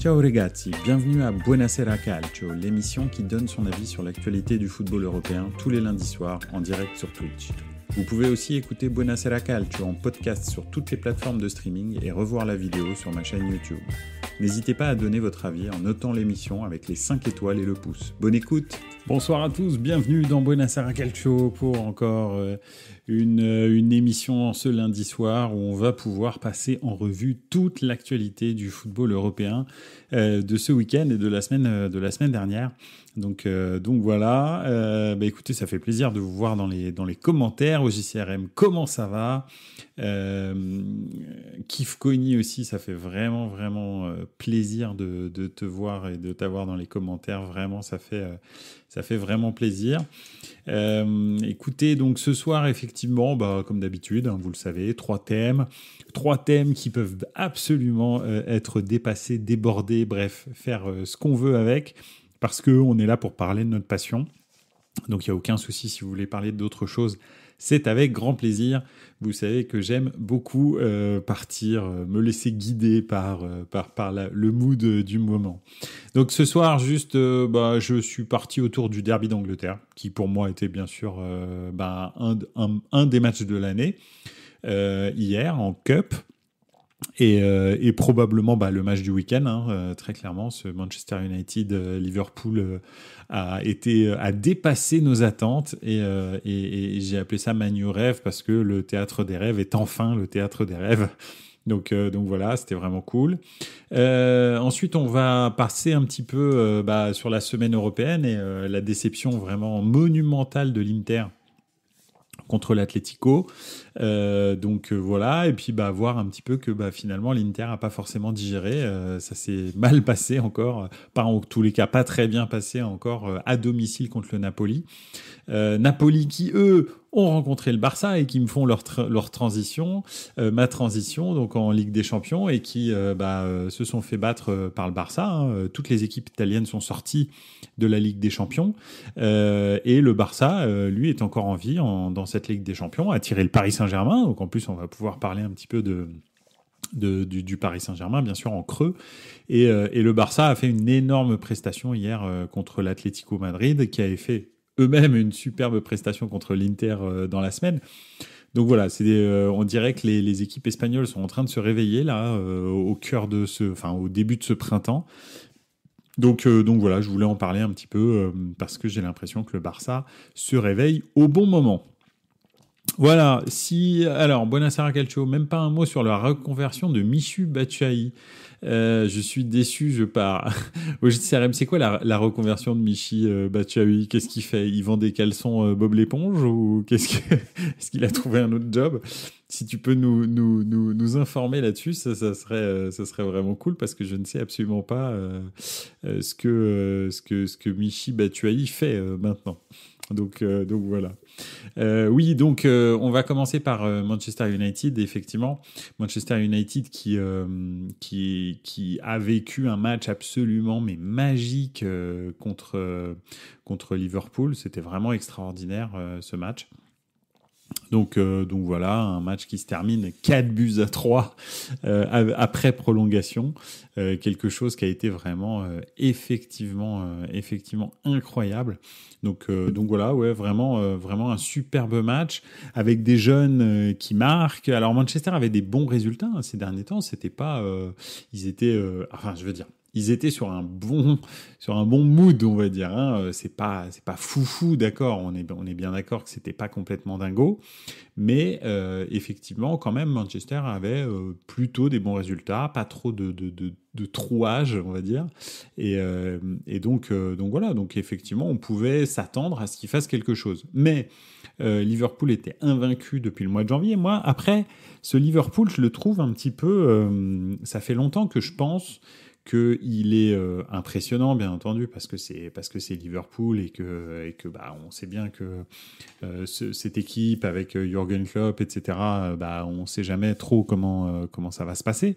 Ciao ragazzi, bienvenue à Buonasera Calcio, l'émission qui donne son avis sur l'actualité du football européen tous les lundis soirs en direct sur Twitch. Vous pouvez aussi écouter Buonasera Calcio en podcast sur toutes les plateformes de streaming et revoir la vidéo sur ma chaîne YouTube. N'hésitez pas à donner votre avis en notant l'émission avec les 5 étoiles et le pouce. Bonne écoute! Bonsoir à tous, bienvenue dans Buonasera Calcio pour encore une émission ce lundi soir où on va pouvoir passer en revue toute l'actualité du football européen de ce week-end et de la semaine dernière. Donc voilà, écoutez, ça fait plaisir de vous voir dans les commentaires au JCRM. Comment ça va? Kif Kony aussi, ça fait vraiment plaisir de te voir et de t'avoir dans les commentaires. Vraiment, ça fait vraiment plaisir. Écoutez, donc ce soir, effectivement, comme d'habitude, vous le savez, trois thèmes qui peuvent absolument être dépassés, débordés, bref, faire ce qu'on veut avec, parce qu'on est là pour parler de notre passion. Donc il n'y a aucun souci si vous voulez parler d'autre chose. C'est avec grand plaisir. Vous savez que j'aime beaucoup partir, me laisser guider par le mood du moment. Donc ce soir, juste, je suis parti autour du derby d'Angleterre, qui pour moi était bien sûr un des matchs de l'année, hier en Cup. Et probablement le match du week-end, très clairement, ce Manchester United-Liverpool a dépassé nos attentes et j'ai appelé ça Manu Rêve parce que le théâtre des rêves est enfin le théâtre des rêves. Donc voilà, c'était vraiment cool. Ensuite, on va passer un petit peu sur la semaine européenne et la déception vraiment monumentale de l'Inter contre l'Atlético. Voilà, et puis voir un petit peu que finalement l'Inter a pas forcément digéré, ça s'est mal passé encore, pas en tous les cas pas très bien passé encore à domicile contre le Napoli. Napoli qui eux ont rencontré le Barça et qui me font leur transition, ma transition donc en Ligue des Champions et qui se sont fait battre par le Barça. Toutes les équipes italiennes sont sorties de la Ligue des Champions et le Barça, lui, est encore en vie dans cette Ligue des Champions, a tiré le Paris Saint-Germain. Donc en plus, on va pouvoir parler un petit peu du Paris Saint-Germain, bien sûr, en creux. Et le Barça a fait une énorme prestation hier contre l'Atlético Madrid, qui avait fait eux-mêmes une superbe prestation contre l'Inter dans la semaine. Donc voilà, on dirait que les équipes espagnoles sont en train de se réveiller là au début de ce printemps. Donc voilà, je voulais en parler un petit peu parce que j'ai l'impression que le Barça se réveille au bon moment. Voilà, alors, Buonasera Calcio, même pas un mot sur la reconversion de Michy Batshuayi. Je suis déçu, je pars au JCRM. C'est quoi la reconversion de Michy Batshuayi? Qu'est-ce qu'il fait? Il vend des caleçons Bob l'éponge ou est-ce qu'il a trouvé un autre job? Si tu peux nous informer là-dessus, ça serait vraiment cool parce que je ne sais absolument pas ce que Michy Batshuayi fait maintenant. Donc voilà. On va commencer par Manchester United. Effectivement, Manchester United qui a vécu un match absolument magique contre Liverpool. C'était vraiment extraordinaire ce match. Donc voilà, un match qui se termine 4-3 après prolongation, quelque chose qui a été vraiment effectivement incroyable. Donc voilà, ouais, vraiment un superbe match avec des jeunes qui marquent. Alors Manchester avait des bons résultats ces derniers temps, c'était pas ils étaient sur un bon mood, on va dire. C'est pas foufou, d'accord. On est bien d'accord que c'était pas complètement dingo, mais effectivement, quand même, Manchester avait plutôt des bons résultats, pas trop de trouage, on va dire. Et donc voilà. Donc effectivement, on pouvait s'attendre à ce qu'il fasse quelque chose. Mais Liverpool était invaincu depuis le mois de janvier. Moi, après, ce Liverpool, je le trouve un petit peu. Ça fait longtemps que je pense qu'il est impressionnant, bien entendu, parce que c'est Liverpool et que on sait bien que cette équipe avec Jürgen Klopp, etc. On sait jamais trop comment ça va se passer.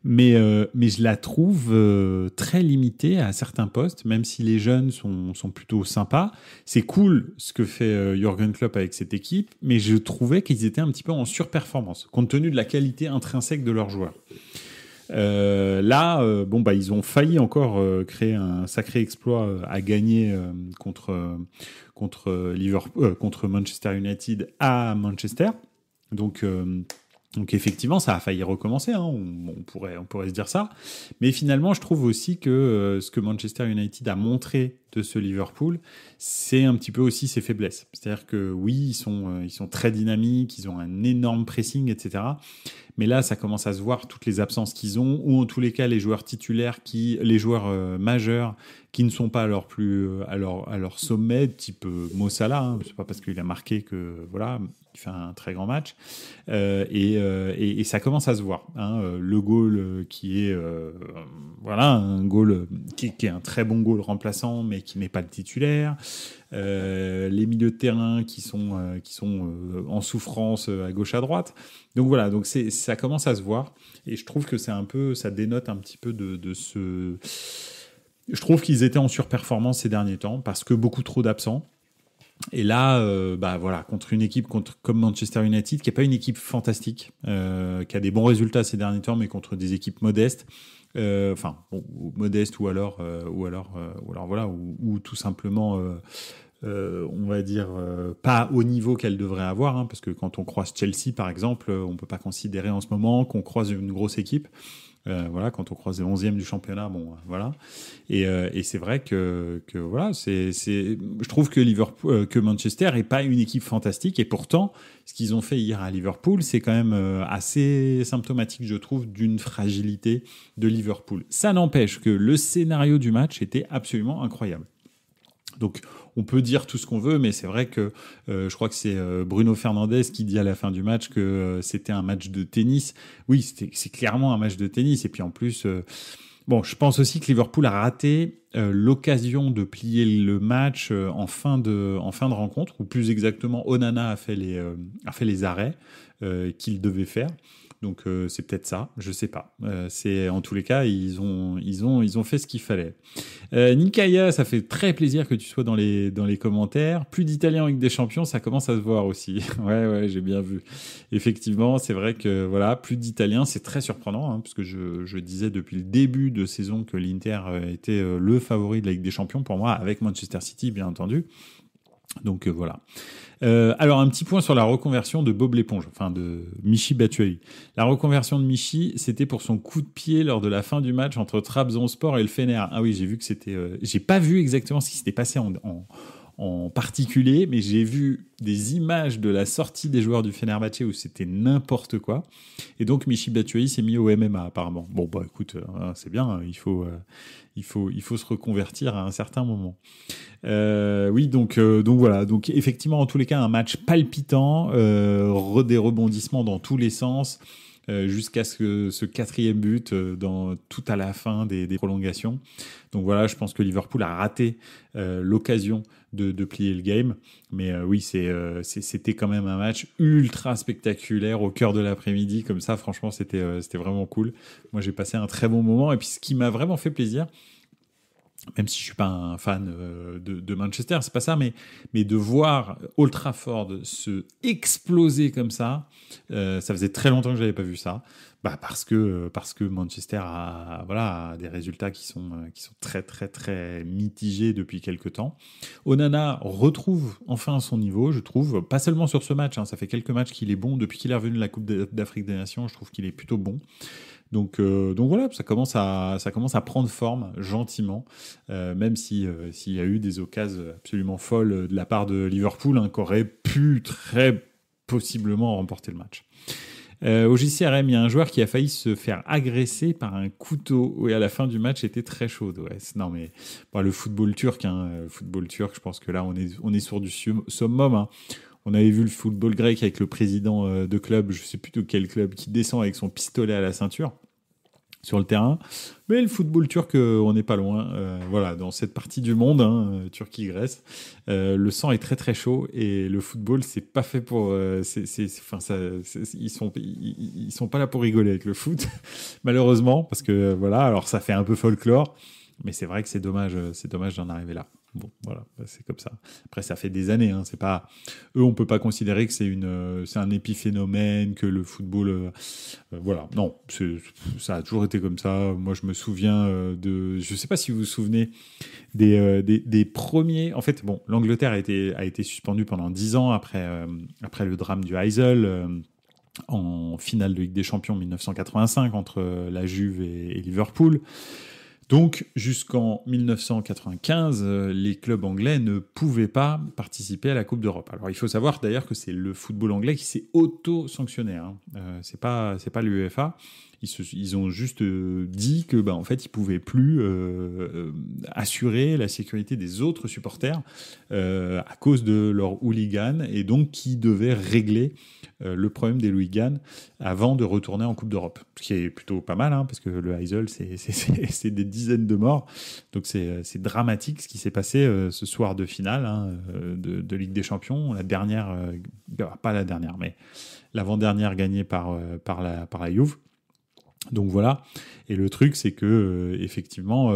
Mais je la trouve très limitée à certains postes, même si les jeunes sont plutôt sympas. C'est cool ce que fait Jürgen Klopp avec cette équipe, mais je trouvais qu'ils étaient un petit peu en surperformance, compte tenu de la qualité intrinsèque de leurs joueurs. Ils ont failli encore créer un sacré exploit à gagner contre Manchester United à Manchester. Donc effectivement, ça a failli recommencer, hein, on pourrait se dire ça. Mais finalement, je trouve aussi que ce que Manchester United a montré de ce Liverpool, c'est un petit peu aussi ses faiblesses. C'est-à-dire que oui, ils sont très dynamiques, ils ont un énorme pressing, etc. Mais là, ça commence à se voir toutes les absences qu'ils ont, ou en tous les cas les joueurs titulaires, les joueurs majeurs qui ne sont pas à leur sommet, type Mo Salah. Hein, c'est pas parce qu'il a marqué que voilà, il fait un très grand match. Et ça commence à se voir. Hein, le goal qui est un goal qui est un très bon goal remplaçant, mais qui n'est pas le titulaire. Les milieux de terrain qui sont en souffrance à gauche à droite. Donc voilà, donc ça commence à se voir et je trouve que ça dénote un petit peu de ce. Je trouve qu'ils étaient en surperformance ces derniers temps parce que beaucoup trop d'absents. Et là, contre une équipe comme Manchester United, qui n'est pas une équipe fantastique, qui a des bons résultats ces derniers temps, mais contre des équipes modestes. Modestes ou tout simplement on va dire pas au niveau qu'elle devrait avoir, hein, parce que quand on croise Chelsea par exemple, on peut pas considérer en ce moment qu'on croise une grosse équipe. Quand on croise les 11e du championnat, voilà. Et c'est vrai que voilà, je trouve que que Manchester est pas une équipe fantastique, et pourtant, ce qu'ils ont fait hier à Liverpool, c'est quand même assez symptomatique, je trouve, d'une fragilité de Liverpool. Ça n'empêche que le scénario du match était absolument incroyable. Donc, on peut dire tout ce qu'on veut, mais c'est vrai que je crois que c'est Bruno Fernandes qui dit à la fin du match que c'était un match de tennis. Oui, c'est clairement un match de tennis. Et puis en plus, je pense aussi que Liverpool a raté l'occasion de plier le match en fin de rencontre, ou plus exactement, Onana a fait les arrêts qu'il devait faire. Donc c'est peut-être ça, je sais pas. En tous les cas, ils ont fait ce qu'il fallait. Nikaya, ça fait très plaisir que tu sois dans les commentaires. Plus d'Italiens en Ligue des Champions, ça commence à se voir aussi. ouais, j'ai bien vu. Effectivement, c'est vrai que voilà, plus d'Italiens, c'est très surprenant, hein, parce que je disais depuis le début de saison que l'Inter était le favori de la Ligue des Champions pour moi, avec Manchester City, bien entendu. Donc voilà. Alors un petit point sur la reconversion de Bob l'éponge, enfin de Michy Batshuayi. La reconversion de Michy, c'était pour son coup de pied lors de la fin du match entre Trabzonspor et le Fener. Ah oui, j'ai vu que c'était. J'ai pas vu exactement ce qui s'était passé en particulier, mais j'ai vu des images de la sortie des joueurs du Fenerbahçe où c'était n'importe quoi. Et donc Michy Batshuayi s'est mis au MMA apparemment. Bon écoute, c'est bien, il faut se reconvertir à un certain moment. Donc voilà. Donc effectivement, en tous les cas, un match palpitant, des rebondissements dans tous les sens, jusqu'à ce quatrième but tout à la fin des prolongations. Donc voilà, je pense que Liverpool a raté l'occasion de plier le game. Mais oui, c'était quand même un match ultra spectaculaire au cœur de l'après-midi. Comme ça, franchement, c'était vraiment cool. Moi, j'ai passé un très bon moment. Et puis, ce qui m'a vraiment fait plaisir, même si je suis pas un fan de Manchester, c'est pas ça, mais de voir Old Trafford se exploser comme ça, ça faisait très longtemps que j'avais pas vu ça. Parce que Manchester a des résultats qui sont très très très mitigés depuis quelque temps. Onana retrouve enfin son niveau, je trouve, pas seulement sur ce match, hein, ça fait quelques matchs qu'il est bon depuis qu'il est revenu de la Coupe d'Afrique des Nations, je trouve qu'il est plutôt bon. Donc voilà, ça commence à prendre forme gentiment, même s'il y a eu des occasions absolument folles de la part de Liverpool, hein, qui aurait pu très possiblement remporter le match. Au JCRM, il y a un joueur qui a failli se faire agresser par un couteau, et à la fin du match était très chaude. Ouais. Non mais le football turc, je pense que là on est sur du summum. Hein. On avait vu le football grec avec le président de club, je sais plus de quel club, qui descend avec son pistolet à la ceinture sur le terrain. Mais le football turc, on n'est pas loin. Voilà, dans cette partie du monde, hein, Turquie-Grèce, le sang est très très chaud, et le football, c'est pas fait pour. Ils sont pas là pour rigoler avec le foot, malheureusement, parce que voilà. Alors ça fait un peu folklore. Mais c'est vrai que c'est dommage d'en arriver là. Bon, voilà, c'est comme ça. Après, ça fait des années. Hein, c'est pas eux, on peut pas considérer que c'est un épiphénomène, que le football, voilà. Non, ça a toujours été comme ça. Moi, je me souviens je sais pas si vous vous souvenez des premiers. En fait, bon, l'Angleterre a été suspendue pendant 10 ans après le drame du Heysel. En finale de Ligue des Champions 1985 entre la Juve et Liverpool. Donc, jusqu'en 1995, les clubs anglais ne pouvaient pas participer à la Coupe d'Europe. Alors, il faut savoir d'ailleurs que c'est le football anglais qui s'est auto-sanctionné. Hein. C'est pas l'UEFA. Ils ont juste dit que, en fait, ils pouvaient plus assurer la sécurité des autres supporters à cause de leurs hooligans et donc qui devaient régler le problème des hooligans avant de retourner en Coupe d'Europe. Ce qui est plutôt pas mal, hein, parce que le Heysel, c'est des dizaines de morts. Donc c'est dramatique ce qui s'est passé ce soir de finale hein, de Ligue des Champions. La dernière, pas la dernière, mais l'avant-dernière gagnée par la Juve. Donc voilà, et le truc c'est que effectivement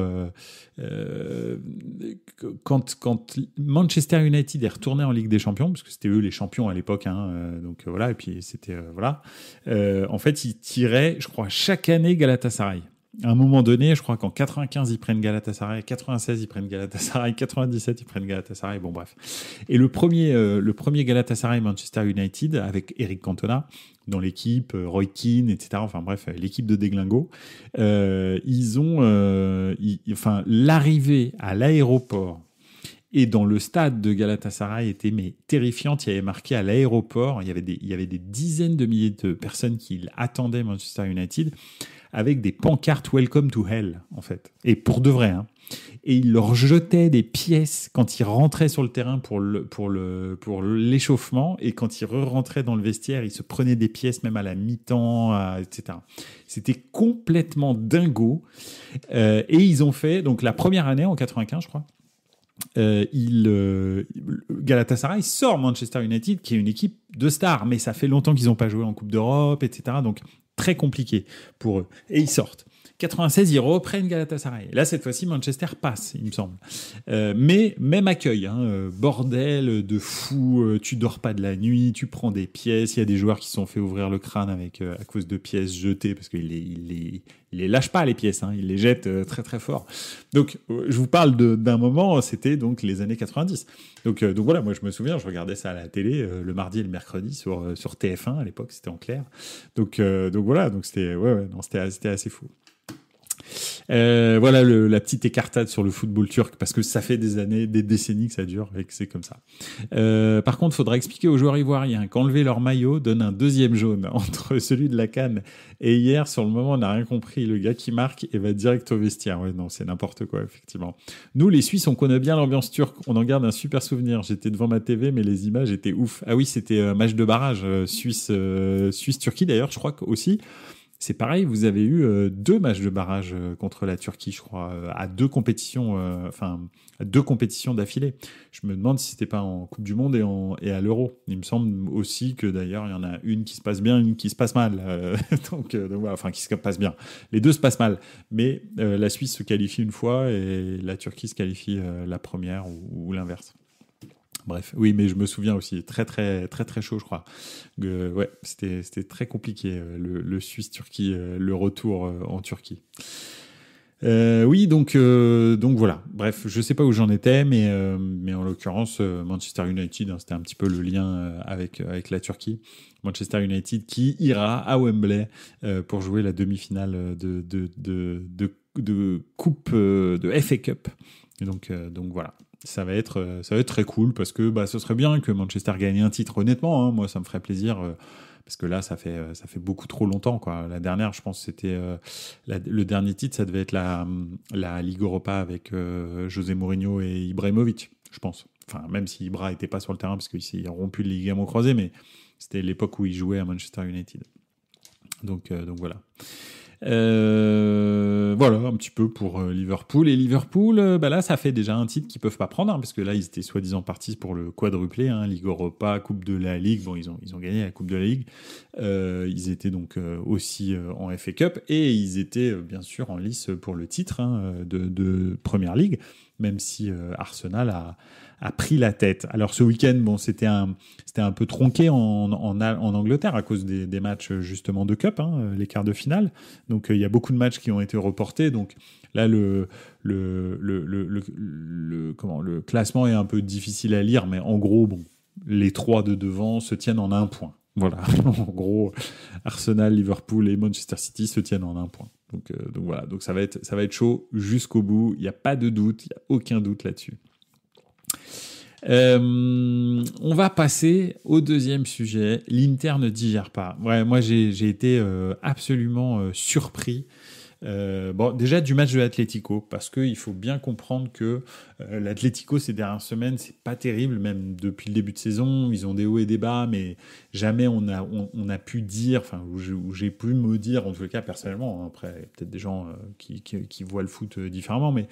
quand Manchester United est retourné en Ligue des Champions, parce que c'était eux les champions à l'époque, hein, donc voilà, et puis c'était voilà, en fait ils tiraient, je crois, chaque année Galatasaray. À un moment donné, je crois qu'en 95 ils prennent Galatasaray, 96 ils prennent Galatasaray, 97 ils prennent Galatasaray, bon bref. Et le premier Galatasaray Manchester United avec Eric Cantona dans l'équipe, Roy Keane, etc. Enfin bref, l'équipe de déglingo. Ils ont, l'arrivée à l'aéroport et dans le stade de Galatasaray était terrifiante. Il y avait marqué à l'aéroport, il y avait des dizaines de milliers de personnes qui attendaient Manchester United avec des pancartes Welcome to Hell, en fait. Et pour de vrai, hein. Et ils leur jetaient des pièces quand ils rentraient sur le terrain pour l'échauffement, et quand ils rentraient dans le vestiaire, ils se prenaient des pièces même à la mi-temps, etc. C'était complètement dingo. Et ils ont fait, donc la première année, en 95, je crois, Galatasaray sort Manchester United, qui est une équipe de stars, mais ça fait longtemps qu'ils n'ont pas joué en Coupe d'Europe, etc. Donc, très compliqué pour eux. Et ils sortent. 96, ils reprennent Galatasaray. Là, cette fois-ci, Manchester passe, il me semble. Mais même accueil, hein, bordel de fou, tu dors pas de la nuit, tu prends des pièces, il y a des joueurs qui se sont fait ouvrir le crâne à cause de pièces jetées, parce qu'ils les lâchent pas, les pièces, hein, ils les jettent très très fort. Donc, je vous parle d'un moment, c'était donc les années 90. Donc voilà, moi je me souviens, je regardais ça à la télé le mardi et le mercredi sur TF1 à l'époque, c'était en clair. Donc voilà, donc c'était c'était assez fou. Voilà la petite écartade sur le football turc, parce que ça fait des années, des décennies que ça dure et que c'est comme ça. Par contre, il faudra expliquer aux joueurs ivoiriens qu'enlever leur maillot donne un deuxième jaune entre celui de la CAN et hier. Sur le moment, on n'a rien compris. Le gars qui marque et va direct au vestiaire. Ouais, non, c'est n'importe quoi, effectivement. Nous, les Suisses, on connaît bien l'ambiance turque. On en garde un super souvenir. J'étais devant ma TV, mais les images étaient ouf. Ah oui, c'était un match de barrage Suisse-Turquie d'ailleurs, je crois aussi. C'est pareil, vous avez eu 2 matchs de barrage contre la Turquie, je crois, à 2 compétitions, à 2 compétitions d'affilée. Je me demande si c'était pas en Coupe du Monde et à l'Euro. Il me semble aussi que d'ailleurs il y en a une qui se passe bien, une qui se passe mal. Donc voilà, enfin qui se passe bien. Les deux se passent mal, mais la Suisse se qualifie une fois et la Turquie se qualifie la première ou l'inverse. Bref, oui, mais je me souviens aussi, très très très très chaud, je crois. Ouais, c'était très compliqué le Suisse-Turquie, le retour en Turquie. Oui, donc voilà. Bref, je sais pas où j'en étais, mais en l'occurrence, Manchester United, hein, c'était un petit peu le lien avec la Turquie. Manchester United qui ira à Wembley pour jouer la demi-finale de coupe de FA Cup. Et donc voilà. Ça va être très cool parce que ce serait bien que Manchester gagne un titre. Honnêtement, hein, moi ça me ferait plaisir parce que là ça fait beaucoup trop longtemps quoi. La dernière, je pense, c'était le dernier titre, ça devait être la Ligue Europa avec José Mourinho et Ibrahimovic, je pense. Enfin, même si Ibra était pas sur le terrain parce qu'il s'est rompu le ligament croisé, mais c'était l'époque où il jouait à Manchester United. Donc voilà. Voilà, un petit peu pour Liverpool. Et Liverpool, là, ça fait déjà un titre qu'ils peuvent pas prendre, hein, parce que là, ils étaient soi-disant partis pour le quadruplé, hein, Ligue Europa, Coupe de la Ligue. Bon, ils ont gagné la Coupe de la Ligue. Ils étaient donc aussi en FA Cup, et ils étaient bien sûr en lice pour le titre, hein, de Première Ligue, même si Arsenal a pris la tête. Alors ce week-end, bon, c'était un peu tronqué en Angleterre à cause des matchs justement de Cup, hein, les quarts de finale. Donc il y a beaucoup de matchs qui ont été reportés. Donc là, le classement est un peu difficile à lire, mais en gros, bon, les trois de devant se tiennent en un point. Voilà, en gros, Arsenal, Liverpool et Manchester City se tiennent en un point. Donc voilà, donc ça va être chaud jusqu'au bout. Il n'y a pas de doute, il n'y a aucun doute là-dessus. On va passer au deuxième sujet. L'Inter ne digère pas. Ouais, moi j'ai été absolument surpris. Déjà du match de l'Atlético, parce qu'il faut bien comprendre que l'Atlético ces dernières semaines, c'est pas terrible, même depuis le début de saison, ils ont des hauts et des bas, mais jamais on a pu dire, enfin, où j'ai pu me dire, en tout cas personnellement, hein, après, il y a peut-être des gens qui voient le foot différemment, mais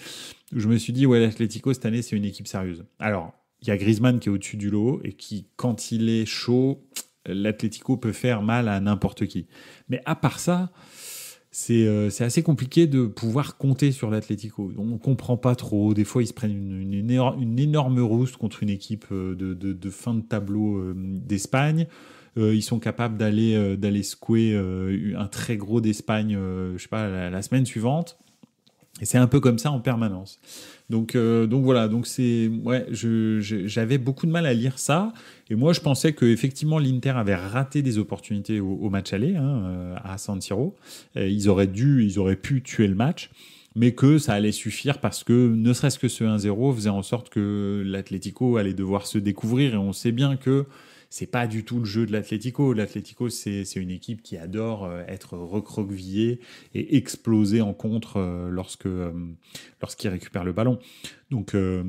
je me suis dit, ouais, l'Atlético cette année, c'est une équipe sérieuse. Alors, il y a Griezmann qui est au-dessus du lot et qui, quand il est chaud, l'Atlético peut faire mal à n'importe qui. Mais à part ça, c'est assez compliqué de pouvoir compter sur l'Atlético. On ne comprend pas trop. Des fois, ils se prennent une énorme rouste contre une équipe de fin de tableau d'Espagne. Ils sont capables d'aller secouer un très gros d'Espagne, je sais pas, la semaine suivante. Et c'est un peu comme ça en permanence. Donc voilà, donc j'avais beaucoup de mal à lire ça, et moi je pensais que effectivement l'Inter avait raté des opportunités au match aller, hein, à San Siro. Ils auraient pu tuer le match, mais que ça allait suffire parce que ne serait-ce que ce 1-0 faisait en sorte que l'Atlético allait devoir se découvrir, et on sait bien que c'est pas du tout le jeu de l'Atlético. L'Atlético, c'est une équipe qui adore être recroquevillée et exploser en contre lorsqu'il récupère le ballon. Donc je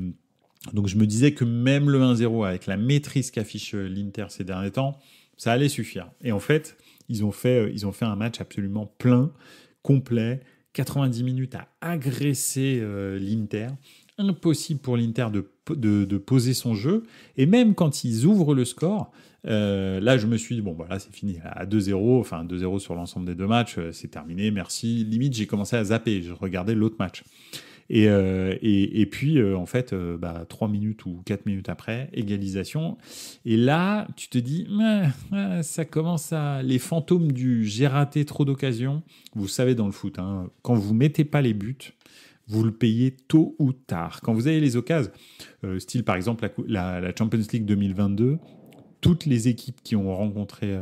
me disais que même le 1-0, avec la maîtrise qu'affiche l'Inter ces derniers temps, ça allait suffire. Et en fait, ils ont fait un match absolument plein, complet, 90 minutes à agresser l'Inter. Impossible pour l'Inter de poser son jeu. Et même quand ils ouvrent le score, là, je me suis dit, bon, là, c'est fini. À 2-0, enfin 2-0 sur l'ensemble des deux matchs, c'est terminé, merci. Limite, j'ai commencé à zapper, je regardais l'autre match. Et puis, en fait, 3 minutes ou 4 minutes après, égalisation. Et là, tu te dis, ça commence à... Les fantômes du j'ai raté trop d'occasions. Vous savez, dans le foot, hein, quand vous mettez pas les buts, vous le payez tôt ou tard. Quand vous avez les occasions, style par exemple la Champions League 2022, toutes les équipes qui ont rencontré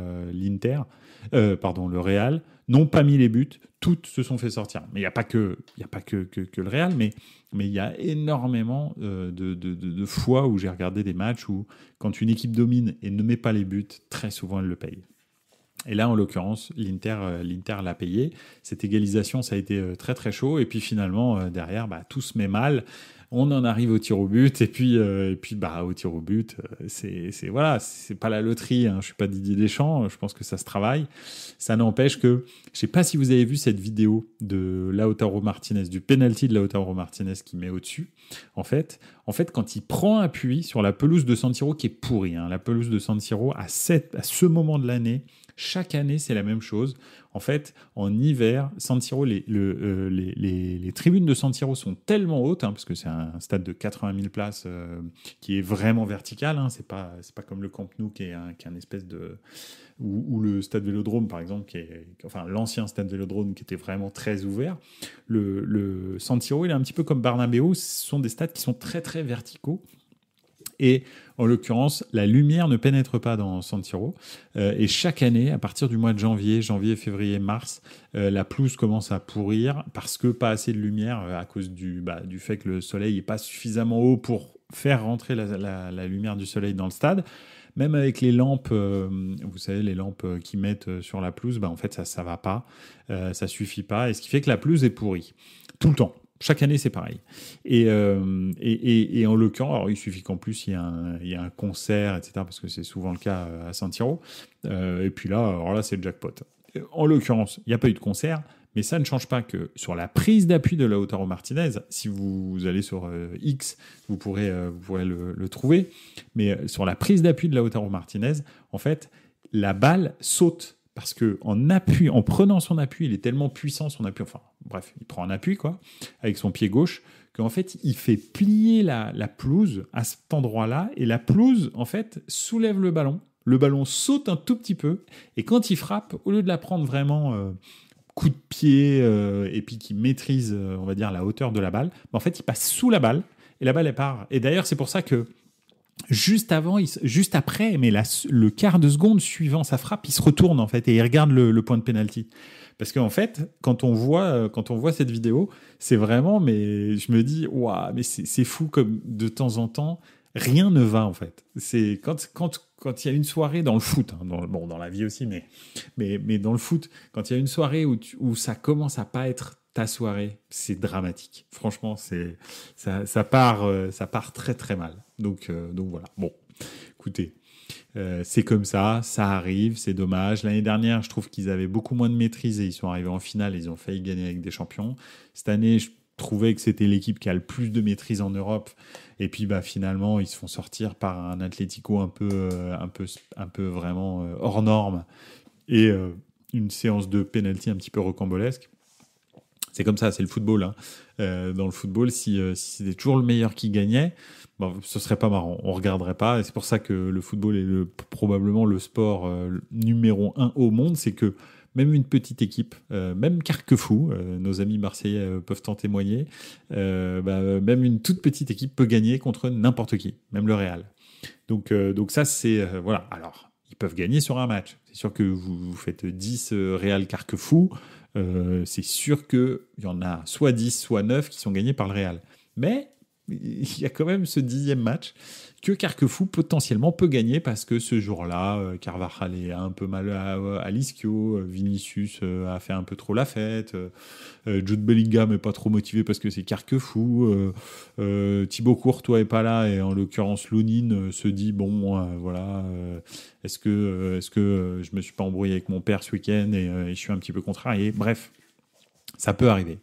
le Real, n'ont pas mis les buts, toutes se sont fait sortir. Mais il n'y a pas que le Real, mais il y a énormément de fois où j'ai regardé des matchs où quand une équipe domine et ne met pas les buts, très souvent elle le paye. Et là, en l'occurrence, l'Inter l'a payé. Cette égalisation, ça a été très très chaud. Et puis finalement, derrière, tout se met mal. On en arrive au tir au but. Et puis au tir au but, c'est pas la loterie, hein. Je suis pas Didier Deschamps. Je pense que ça se travaille. Ça n'empêche que, je sais pas si vous avez vu cette vidéo de Lautaro Martinez, du penalty de Lautaro Martinez qui met au-dessus. En fait, quand il prend appui sur la pelouse de San Siro qui est pourrie, hein, la pelouse de San Siro à ce moment de l'année. Chaque année, c'est la même chose. En fait, en hiver, San Siro, les tribunes de San Siro sont tellement hautes, hein, parce que c'est un stade de 80 000 places qui est vraiment vertical. Hein, c'est pas comme le Camp Nou qui est un espèce de... Ou le stade Vélodrome, par exemple, l'ancien stade Vélodrome qui était vraiment très ouvert. Le San Siro, il est un petit peu comme Bernabéu. Ce sont des stades qui sont très, très verticaux. Et en l'occurrence, la lumière ne pénètre pas dans San Siro. Et chaque année, à partir du mois de janvier, février, mars, la pelouse commence à pourrir parce que pas assez de lumière à cause du fait que le soleil n'est pas suffisamment haut pour faire rentrer la lumière du soleil dans le stade. Même avec les lampes, vous savez, les lampes qu'ils mettent sur la pelouse, en fait, ça va pas, ça suffit pas. Et ce qui fait que la pelouse est pourrie. Tout le temps. Chaque année, c'est pareil. Et en l'occurrence, alors il suffit qu'en plus, il y a un concert, etc., parce que c'est souvent le cas à San Siro. Et puis là, alors là, c'est le jackpot. En l'occurrence, il n'y a pas eu de concert, Mais ça ne change pas que sur la prise d'appui de Lautaro Martinez, si vous allez sur X, vous pourrez le trouver, mais sur la prise d'appui de Lautaro Martinez, en fait, la balle saute parce que en prenant son appui, il est tellement puissant son appui, enfin bref, il prend un appui quoi, avec son pied gauche, qu'en fait, il fait plier la pelouse à cet endroit-là, et la pelouse, en fait, soulève le ballon. Le ballon saute un tout petit peu, et quand il frappe, au lieu de la prendre vraiment coup de pied, et puis qu'il maîtrise, on va dire, la hauteur de la balle, en fait, il passe sous la balle, et la balle, elle part. Et d'ailleurs, c'est pour ça que juste après, mais le quart de seconde suivant sa frappe, il se retourne, en fait, et il regarde le point de pénalty. Parce qu'en fait, quand on voit cette vidéo, c'est vraiment, mais je me dis, waouh, mais c'est fou comme de temps en temps, rien ne va en fait. C'est quand il y a une soirée dans le foot, hein, dans la vie aussi, mais dans le foot, quand il y a une soirée où ça commence à pas être ta soirée, c'est dramatique. Franchement, ça part très très mal. Donc voilà. Bon, écoutez. C'est comme ça arrive, c'est dommage. L'année dernière, je trouve qu'ils avaient beaucoup moins de maîtrise et ils sont arrivés en finale, ils ont failli gagner avec des champions. Cette année, je trouvais que c'était l'équipe qui a le plus de maîtrise en Europe. Et puis finalement, ils se font sortir par un Atlético un peu vraiment hors norme et une séance de penalty un petit peu rocambolesque. C'est comme ça, c'est le football. Hein. Dans le football, si c'était toujours le meilleur qui gagnait, ce serait pas marrant, on regarderait pas. Et c'est pour ça que le football est probablement le sport numéro 1 au monde. C'est que même une petite équipe, même Carquefou, nos amis marseillais peuvent en témoigner, même une toute petite équipe peut gagner contre n'importe qui, même le Real. Donc ça, c'est... voilà. Alors, ils peuvent gagner sur un match. C'est sûr que vous faites 10 Real Carquefou, c'est sûr qu'il y en a soit 10, soit 9 qui sont gagnés par le Real. Mais il y a quand même ce 10e match que Carquefou potentiellement peut gagner parce que ce jour-là, Carvajal est un peu mal à l'ischio, Vinicius a fait un peu trop la fête, Jude Bellingham n'est pas trop motivé parce que c'est Carquefou, Thibaut Courtois est pas là et en l'occurrence Lounine se dit voilà, est-ce que je me suis pas embrouillé avec mon père ce week-end et je suis un petit peu contrarié. Bref, ça peut arriver.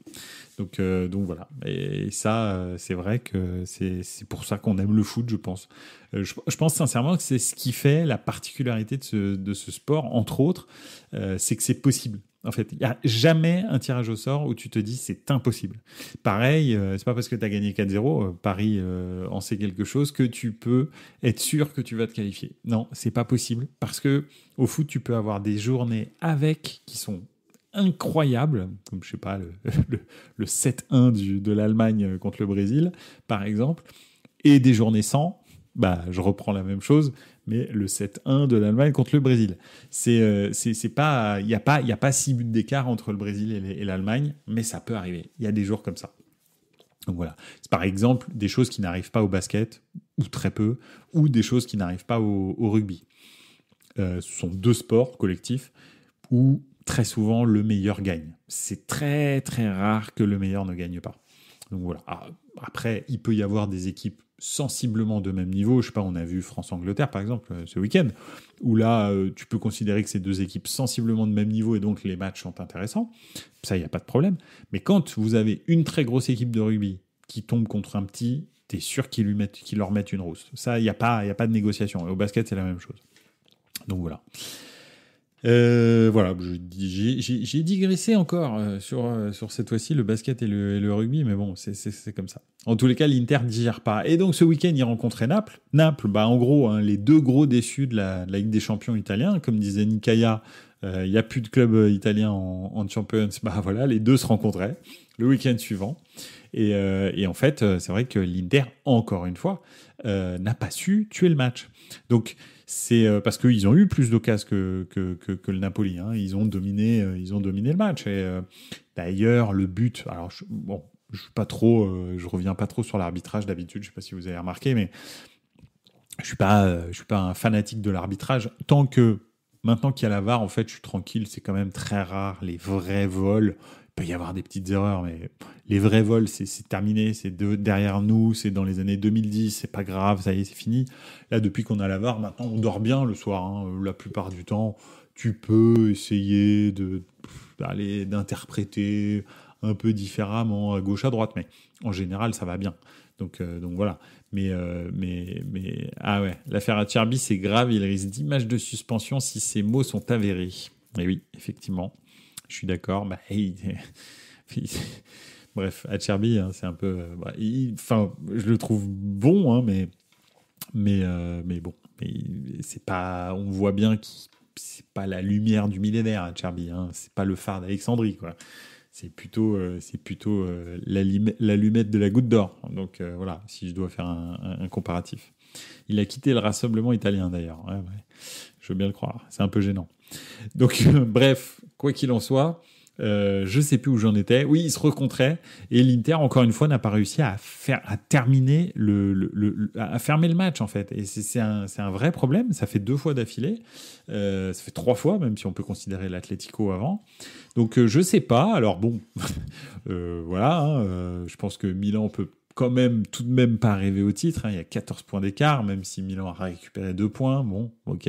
Donc voilà. Et ça, c'est vrai que c'est pour ça qu'on aime le foot, je pense. Je pense sincèrement que c'est ce qui fait la particularité de ce sport, entre autres, c'est que c'est possible. En fait, il n'y a jamais un tirage au sort où tu te dis c'est impossible. Pareil, c'est pas parce que tu as gagné 4-0, Paris en sait quelque chose, que tu peux être sûr que tu vas te qualifier. Non, c'est pas possible. Parce que au foot, tu peux avoir des journées qui sont incroyable, comme je sais pas le 7-1 de l'Allemagne contre le Brésil par exemple, et des journées sans, je reprends la même chose, mais le 7-1 de l'Allemagne contre le Brésil, c'est pas, il y a pas 6 buts d'écart entre le Brésil et l'Allemagne, mais ça peut arriver, il y a des jours comme ça. Donc voilà, c'est par exemple des choses qui n'arrivent pas au basket, ou très peu, ou des choses qui n'arrivent pas au rugby. Ce sont deux sports collectifs où très souvent, le meilleur gagne. C'est très, très rare que le meilleur ne gagne pas. Donc voilà. Après, il peut y avoir des équipes sensiblement de même niveau. Je sais pas, on a vu France-Angleterre, par exemple, ce week-end, où là, tu peux considérer que c'est deux équipes sensiblement de même niveau et donc les matchs sont intéressants. Ça, il n'y a pas de problème. Mais quand vous avez une très grosse équipe de rugby qui tombe contre un petit, t'es sûr qu'ils leur mettent une rousse. Ça, il n'y a pas de négociation. Et au basket, c'est la même chose. Donc voilà. Voilà, j'ai digressé encore sur cette fois-ci le basket et le rugby, mais bon, c'est comme ça. En tous les cas, l'Inter ne digère pas. Et donc ce week-end, il rencontrait Naples. Naples, en gros, les deux gros déçus de la Ligue des Champions italiens, comme disait Nikaya, il n'y a plus de club italien en Champions. Voilà, les deux se rencontraient le week-end suivant. Et en fait, c'est vrai que l'Inter, encore une fois, n'a pas su tuer le match. Donc c'est parce qu'ils ont eu plus d'occasions que le Napoli. Hein. Ils ont dominé le match. Et d'ailleurs, le but. Alors je reviens pas trop sur l'arbitrage d'habitude. Je sais pas si vous avez remarqué, mais je suis pas un fanatique de l'arbitrage. Tant que maintenant qu'il y a la VAR, en fait, je suis tranquille. C'est quand même très rare les vrais vols. Il peut y avoir des petites erreurs, mais les vrais vols, c'est terminé, c'est derrière nous, c'est dans les années 2010, c'est pas grave, ça y est, c'est fini. Là, depuis qu'on a la VAR, maintenant, on dort bien le soir. Hein. La plupart du temps, tu peux essayer d'interpréter un peu différemment à gauche, à droite, mais en général, ça va bien. Donc voilà. Ah ouais, l'affaire Acerbi, c'est grave, il risque 10 matchs de suspension si ces mots sont avérés. Et oui, effectivement, je suis d'accord. Bref, Acerbi, hein, c'est un peu... je le trouve bon, hein, mais bon. C'est pas... On voit bien que c'est pas la lumière du millénaire, Acerbi. Hein, c'est pas le phare d'Alexandrie, quoi. C'est plutôt l'allumette de la goutte d'or. Donc voilà, si je dois faire un comparatif. Il a quitté le Rassemblement italien d'ailleurs. Ouais. Je veux bien le croire. C'est un peu gênant. Donc bref, quoi qu'il en soit, je sais plus où j'en étais. Oui, ils se rencontraient et l'Inter encore une fois n'a pas réussi à terminer à fermer le match en fait. Et c'est un vrai problème. Ça fait 2 fois d'affilée. Ça fait 3 fois même si on peut considérer l'Atlético avant. Donc je sais pas. Alors bon, voilà. Hein, je pense que Milan peut quand même tout de même pas arriver au titre. Hein. Il y a 14 points d'écart, même si Milan a récupéré 2 points. Bon, ok.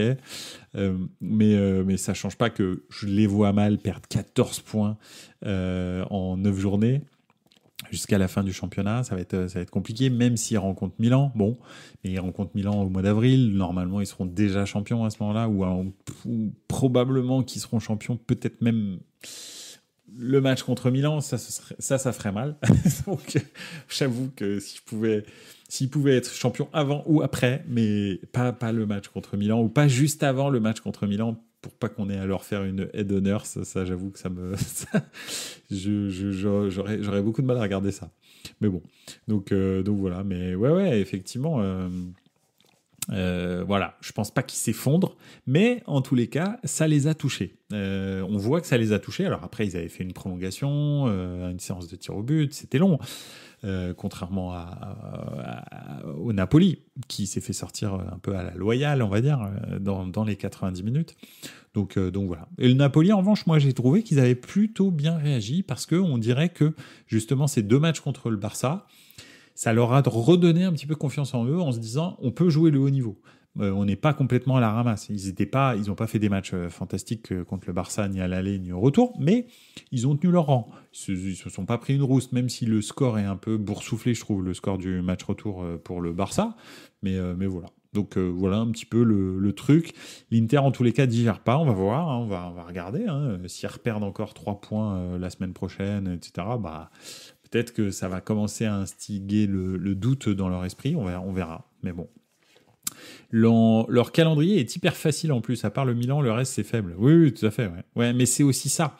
Mais ça change pas que je les vois mal perdre 14 points en 9 journées jusqu'à la fin du championnat. Ça va être compliqué, même s'ils rencontrent Milan. Bon, mais ils rencontrent Milan au mois d'avril. Normalement, ils seront déjà champions à ce moment-là, ou probablement qu'ils seront champions, peut-être même... Le match contre Milan, ça ferait mal. Donc, j'avoue que s'il pouvait être champion avant ou après, mais pas le match contre Milan, ou pas juste avant le match contre Milan, pour pas qu'on ait à leur faire une head d'honneur, ça j'avoue que j'aurais beaucoup de mal à regarder ça. Mais bon, donc voilà. Mais ouais, effectivement. Voilà, je pense pas qu'ils s'effondrent, mais en tous les cas, ça les a touchés. On voit que ça les a touchés. Alors après, ils avaient fait une prolongation, une séance de tir au but, c'était long, contrairement au Napoli, qui s'est fait sortir un peu à la loyale, on va dire, dans les 90 minutes. Donc voilà. Et le Napoli, en revanche, moi j'ai trouvé qu'ils avaient plutôt bien réagi, parce qu'on dirait que justement ces 2 matchs contre le Barça, ça leur a redonné un petit peu confiance en eux en se disant on peut jouer le haut niveau. On n'est pas complètement à la ramasse. Ils n'ont pas fait des matchs fantastiques contre le Barça, ni à l'aller, ni au retour, mais ils ont tenu leur rang. Ils se sont pas pris une rousse, même si le score est un peu boursouflé, je trouve, le score du match retour pour le Barça. Mais voilà. Donc voilà un petit peu le truc. L'Inter, en tous les cas, digère pas. On va voir, hein, on va regarder. Hein. S'ils reperdent encore 3 points la semaine prochaine, etc., peut-être que ça va commencer à instiguer le doute dans leur esprit, on verra. Mais bon. Leur calendrier est hyper facile en plus, à part le Milan, le reste c'est faible. Oui, tout à fait. Ouais, mais c'est aussi ça,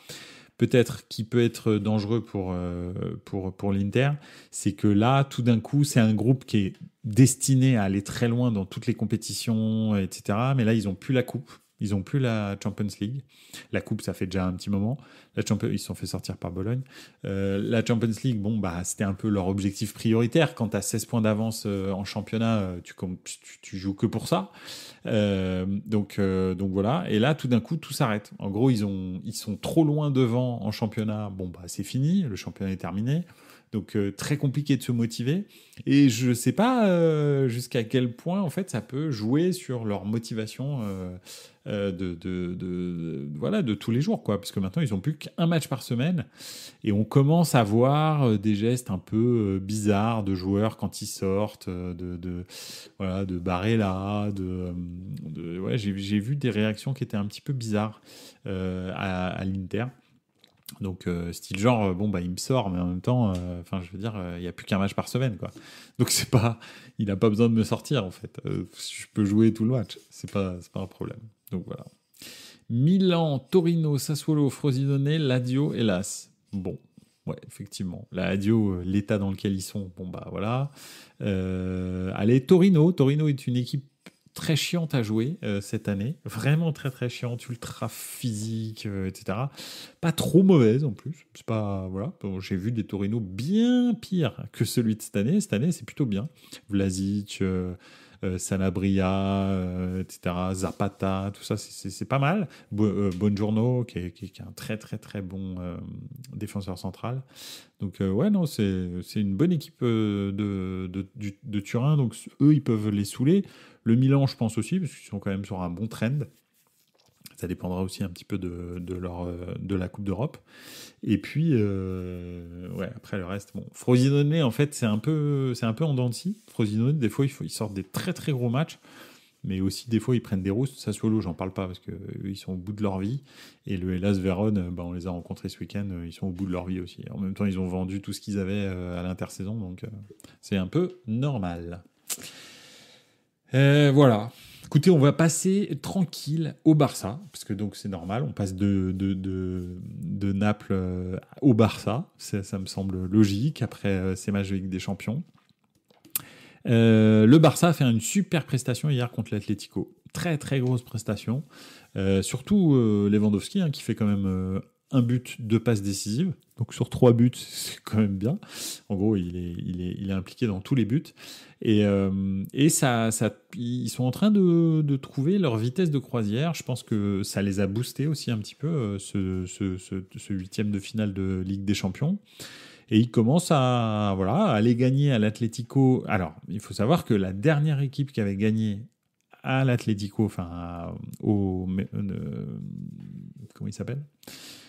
peut-être, qui peut être dangereux pour l'Inter, c'est que là, tout d'un coup, c'est un groupe qui est destiné à aller très loin dans toutes les compétitions, etc. Mais là, ils n'ont plus la coupe. Ils n'ont plus la Champions League. La coupe, ça fait déjà un petit moment. Ils se sont fait sortir par Bologne. La Champions League, c'était un peu leur objectif prioritaire. Quand tu as 16 points d'avance en championnat, tu joues que pour ça. Donc voilà. Et là, tout d'un coup, tout s'arrête. En gros, ils sont trop loin devant en championnat. C'est fini. Le championnat est terminé. Donc très compliqué de se motiver. Et je ne sais pas jusqu'à quel point en fait ça peut jouer sur leur motivation de tous les jours, quoi. Parce que maintenant ils n'ont plus qu'un match par semaine et on commence à voir des gestes un peu bizarres de joueurs quand ils sortent, de Barella, j'ai vu des réactions qui étaient un petit peu bizarres à l'Inter. Donc style genre il me sort, mais en même temps je veux dire il y a plus qu'un match par semaine, quoi. Donc il a pas besoin de me sortir en fait. Je peux jouer tout le match, c'est pas un problème. Donc voilà. Milan, Torino, Sassuolo, Frosinone, Lazio et Las. Bon, ouais, effectivement. La Lazio, l'état dans lequel ils sont, voilà. Allez, Torino est une équipe très chiante à jouer cette année, vraiment très très chiante, ultra physique, etc. Pas trop mauvaise en plus. C'est pas voilà. J'ai vu des Torino bien pires que celui de cette année. Cette année, c'est plutôt bien. Vlasic, Sanabria, etc. Zapata, tout ça, c'est pas mal. Buongiorno, qui est un très très très bon défenseur central. Donc non, c'est une bonne équipe de Turin. Donc eux, ils peuvent les saouler. Le Milan, je pense aussi, parce qu'ils sont quand même sur un bon trend. Ça dépendra aussi un petit peu de la Coupe d'Europe. Et puis, après le reste, bon. Frosinone, en fait, c'est un peu en dents de scie. Frosinone, des fois, ils sortent des très très gros matchs, mais aussi des fois, ils prennent des roustes. Sassuolo, j'en parle pas parce qu'eux, ils sont au bout de leur vie. Et le Hellas Vérone, on les a rencontrés ce week-end, ils sont au bout de leur vie aussi. En même temps, ils ont vendu tout ce qu'ils avaient à l'intersaison, donc c'est un peu normal. Voilà. Écoutez, on va passer tranquille au Barça, parce que donc c'est normal, on passe de Naples au Barça. Ça me semble logique après ces matchs de Ligue des Champions. Le Barça a fait une super prestation hier contre l'Atlético. Très très grosse prestation. Surtout Lewandowski, qui fait quand même un but, 2 passes décisives. Donc sur 3 buts, c'est quand même bien. En gros, il est impliqué dans tous les buts. Et ça, ils sont en train de trouver leur vitesse de croisière. Je pense que ça les a boostés aussi un petit peu, ce huitième de finale de Ligue des Champions. Et ils commencent à aller gagner à l'Atlético. Alors, il faut savoir que la dernière équipe qui avait gagné à l'Atlético, comment il s'appelle ?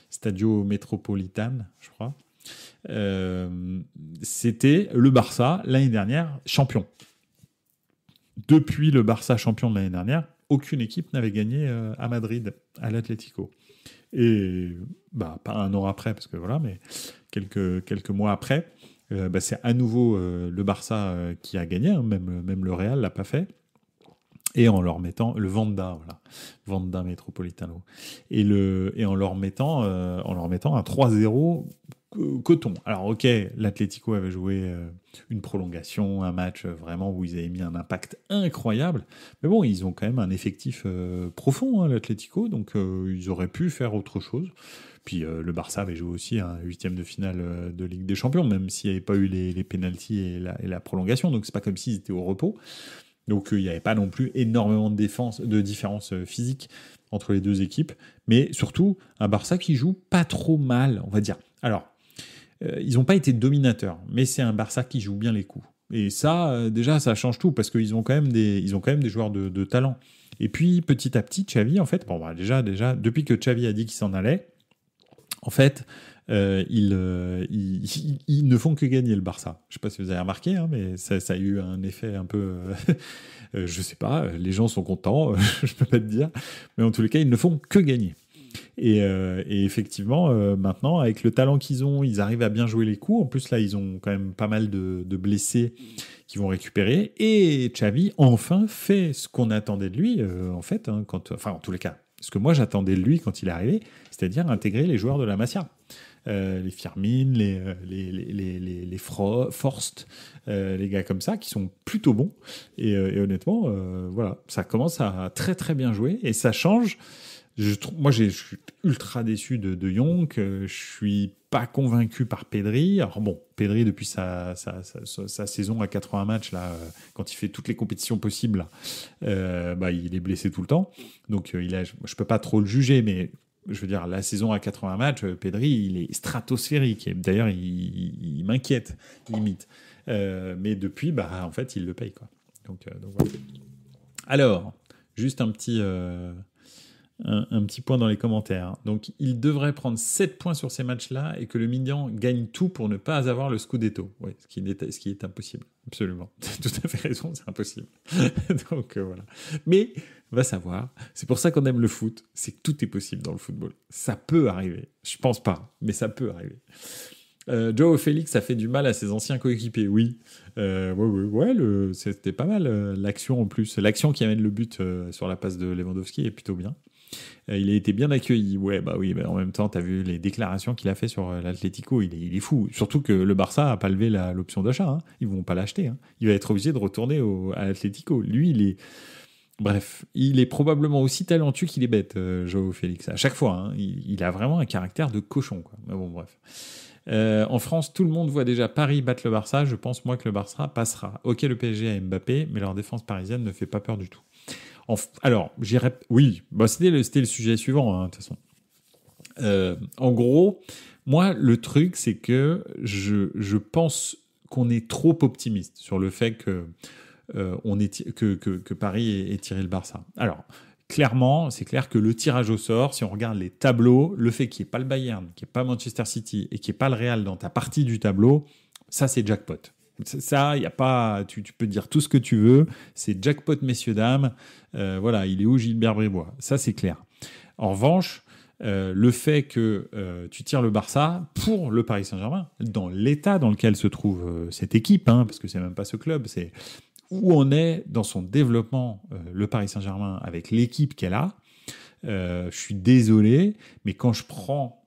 Stadio Metropolitan, je crois. C'était le Barça l'année dernière, champion. Depuis le Barça champion de l'année dernière, aucune équipe n'avait gagné à Madrid, à l'Atlético. Et pas un an après, parce que voilà, mais quelques mois après, c'est à nouveau le Barça qui a gagné, même le Real l'a pas fait. Et en leur mettant le Wanda Metropolitano, et en leur mettant un 3-0 coton. Alors ok, l'Atlético avait joué une prolongation, un match vraiment où ils avaient mis un impact incroyable, mais bon, ils ont quand même un effectif profond, l'Atlético, donc ils auraient pu faire autre chose. Puis le Barça avait joué aussi un huitième de finale de Ligue des Champions, même s'il n'y avait pas eu les pénaltys et la prolongation, donc c'est pas comme s'ils étaient au repos. Donc il n'y avait pas non plus énormément de différence physique entre les deux équipes, mais surtout un Barça qui joue pas trop mal, on va dire. Alors, ils n'ont pas été dominateurs, mais c'est un Barça qui joue bien les coups. Et ça, déjà, ça change tout, parce qu'ils ont quand même des joueurs de talent. Et puis, petit à petit, Xavi, en fait, déjà, depuis que Xavi a dit qu'il s'en allait, en fait, ils ne font que gagner le Barça. Je ne sais pas si vous avez remarqué, mais ça a eu un effet un peu... je ne sais pas, les gens sont contents, je ne peux pas te dire. Mais en tous les cas, ils ne font que gagner. Et effectivement, maintenant, avec le talent qu'ils ont, ils arrivent à bien jouer les coups. En plus, là, ils ont quand même pas mal de blessés qui vont récupérer. Et Xavi, enfin, fait ce qu'on attendait de lui, en fait, en tous les cas, ce que moi j'attendais de lui quand il est arrivé, c'est-à-dire intégrer les joueurs de la Masia. Les Firmin, les Forst, les gars comme ça qui sont plutôt bons. Et honnêtement, ça commence à très très bien jouer et ça change. Moi, je suis ultra déçu de Jong. Je suis pas convaincu par Pedri. Alors bon, Pedri depuis sa saison à 80 matchs là, quand il fait toutes les compétitions possibles, il est blessé tout le temps. Donc je peux pas trop le juger, mais je veux dire, la saison à 80 matchs, Pedri, il est stratosphérique. Et d'ailleurs, il m'inquiète, limite. Mais depuis, en fait, il le paye, quoi. Donc voilà. Alors, juste un petit point dans les commentaires. Donc, il devrait prendre 7 points sur ces matchs-là et que le Milan gagne tout pour ne pas avoir le Scudetto. Oui, ce qui est impossible. Absolument. Tu as tout à fait raison, c'est impossible. Donc, voilà. Mais, va savoir. C'est pour ça qu'on aime le foot. C'est que tout est possible dans le football. Ça peut arriver. Je pense pas, mais ça peut arriver. Joao Félix a fait du mal à ses anciens coéquipiers. Oui. C'était pas mal l'action en plus. L'action qui amène le but sur la passe de Lewandowski est plutôt bien. Il a été bien accueilli. En même temps, tu as vu les déclarations qu'il a fait sur l'Atlético. Il est fou. Surtout que le Barça n'a pas levé l'option d'achat. Ils ne vont pas l'acheter. Il va être obligé de retourner à l'Atlético. Lui, il est probablement aussi talentueux qu'il est bête, Joao Félix. À chaque fois, il a vraiment un caractère de cochon, quoi. Mais bon, bref. En France, tout le monde voit déjà Paris battre le Barça. Je pense, moi, que le Barça passera. Ok, le PSG a Mbappé, mais leur défense parisienne ne fait pas peur du tout. Alors, j'irais... Oui, c'était le sujet suivant, de toute façon. En gros, moi, le truc, c'est que je pense qu'on est trop optimiste sur le fait que Paris ait tiré le Barça. Alors, clairement, c'est clair que le tirage au sort, si on regarde les tableaux, le fait qu'il n'y ait pas le Bayern, qu'il n'y ait pas Manchester City et qu'il n'y ait pas le Real dans ta partie du tableau, ça, c'est jackpot. Ça, il y a pas, tu peux dire tout ce que tu veux, c'est jackpot, messieurs, dames. Voilà, il est où Gilbert Bribois? Ça, c'est clair. En revanche, le fait que tu tires le Barça pour le Paris Saint-Germain, dans l'état dans lequel se trouve cette équipe, parce que c'est même pas ce club, c'est où on est dans son développement, le Paris Saint-Germain, avec l'équipe qu'elle a. Je suis désolé, mais quand je prends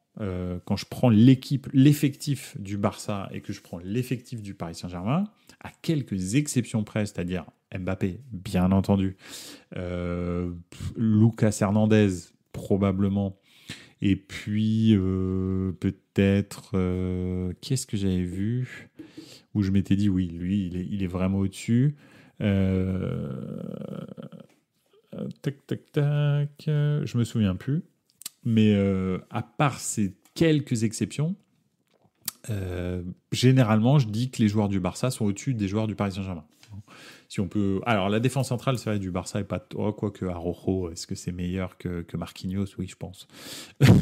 l'équipe, l'effectif du Barça et que je prends l'effectif du Paris Saint-Germain, à quelques exceptions près, c'est-à-dire Mbappé, bien entendu, Lucas Hernandez, probablement, et puis peut-être, qu'est-ce que j'avais vu où je m'étais dit, oui, lui, il est vraiment au-dessus. Tac, tac, tac, je me souviens plus. Mais à part ces quelques exceptions, généralement, je dis que les joueurs du Barça sont au-dessus des joueurs du Paris Saint-Germain. Si on peut... Alors, la défense centrale, c'est vrai, du Barça est pas... Oh, quoique Araujo, est-ce que c'est meilleur que Marquinhos? Oui, je pense.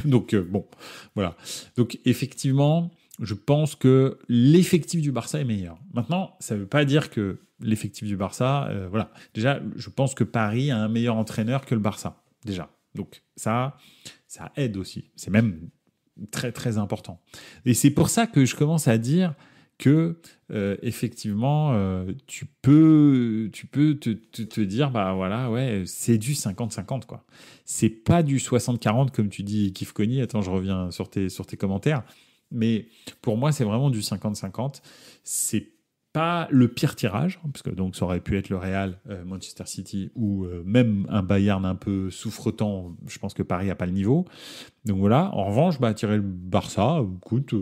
Donc, bon, voilà. Donc, effectivement, je pense que l'effectif du Barça est meilleur. Maintenant, ça ne veut pas dire que l'effectif du Barça... voilà. Déjà, je pense que Paris a un meilleur entraîneur que le Barça. Déjà. Donc, ça aide aussi. C'est même très, très important. Et c'est pour ça que je commence à dire que, effectivement, tu peux te dire, bah voilà, ouais, c'est du 50-50, quoi. C'est pas du 60-40, comme tu dis, Kif Kony. Attends, je reviens sur tes commentaires. Mais pour moi, c'est vraiment du 50-50. C'est pas le pire tirage, parce que donc ça aurait pu être le Real, Manchester City ou même un Bayern un peu souffretant. Je pense que Paris n'a pas le niveau. Donc voilà. En revanche, tirer le Barça, écoute,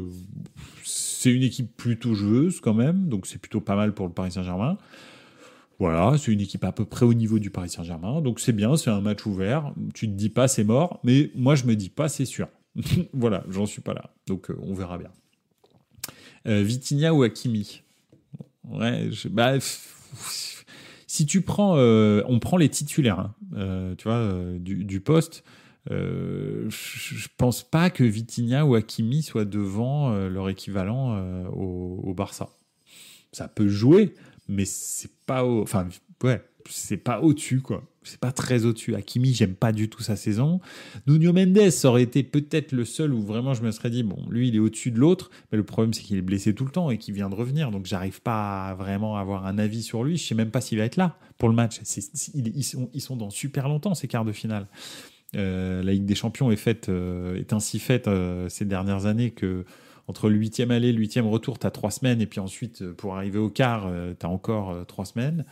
c'est une équipe plutôt joueuse quand même, donc c'est plutôt pas mal pour le Paris Saint-Germain. Voilà, c'est une équipe à peu près au niveau du Paris Saint-Germain, donc c'est bien, c'est un match ouvert. Tu te dis pas c'est mort, mais moi je me dis pas c'est sûr. Voilà, j'en suis pas là, donc on verra bien. Vitinha ou Hakimi? Ouais, si tu prends, on prend les titulaires, tu vois, du poste. Je pense pas que Vitinha ou Hakimi soient devant leur équivalent au Barça. Ça peut jouer, mais c'est pas, c'est pas au-dessus, quoi. C'est pas très au-dessus. Hakimi, j'aime pas du tout sa saison. Nuno Mendes, ça aurait été peut-être le seul où vraiment je me serais dit, bon, lui, il est au-dessus de l'autre, mais le problème, c'est qu'il est blessé tout le temps et qu'il vient de revenir, donc j'arrive pas à vraiment avoir un avis sur lui. Je sais même pas s'il va être là pour le match. Ils sont dans super longtemps, ces quarts de finale. La Ligue des Champions est ainsi faite ces dernières années que entre le 8e aller et le 8e retour, tu as 3 semaines, et puis ensuite, pour arriver au quart, tu as encore 3 semaines.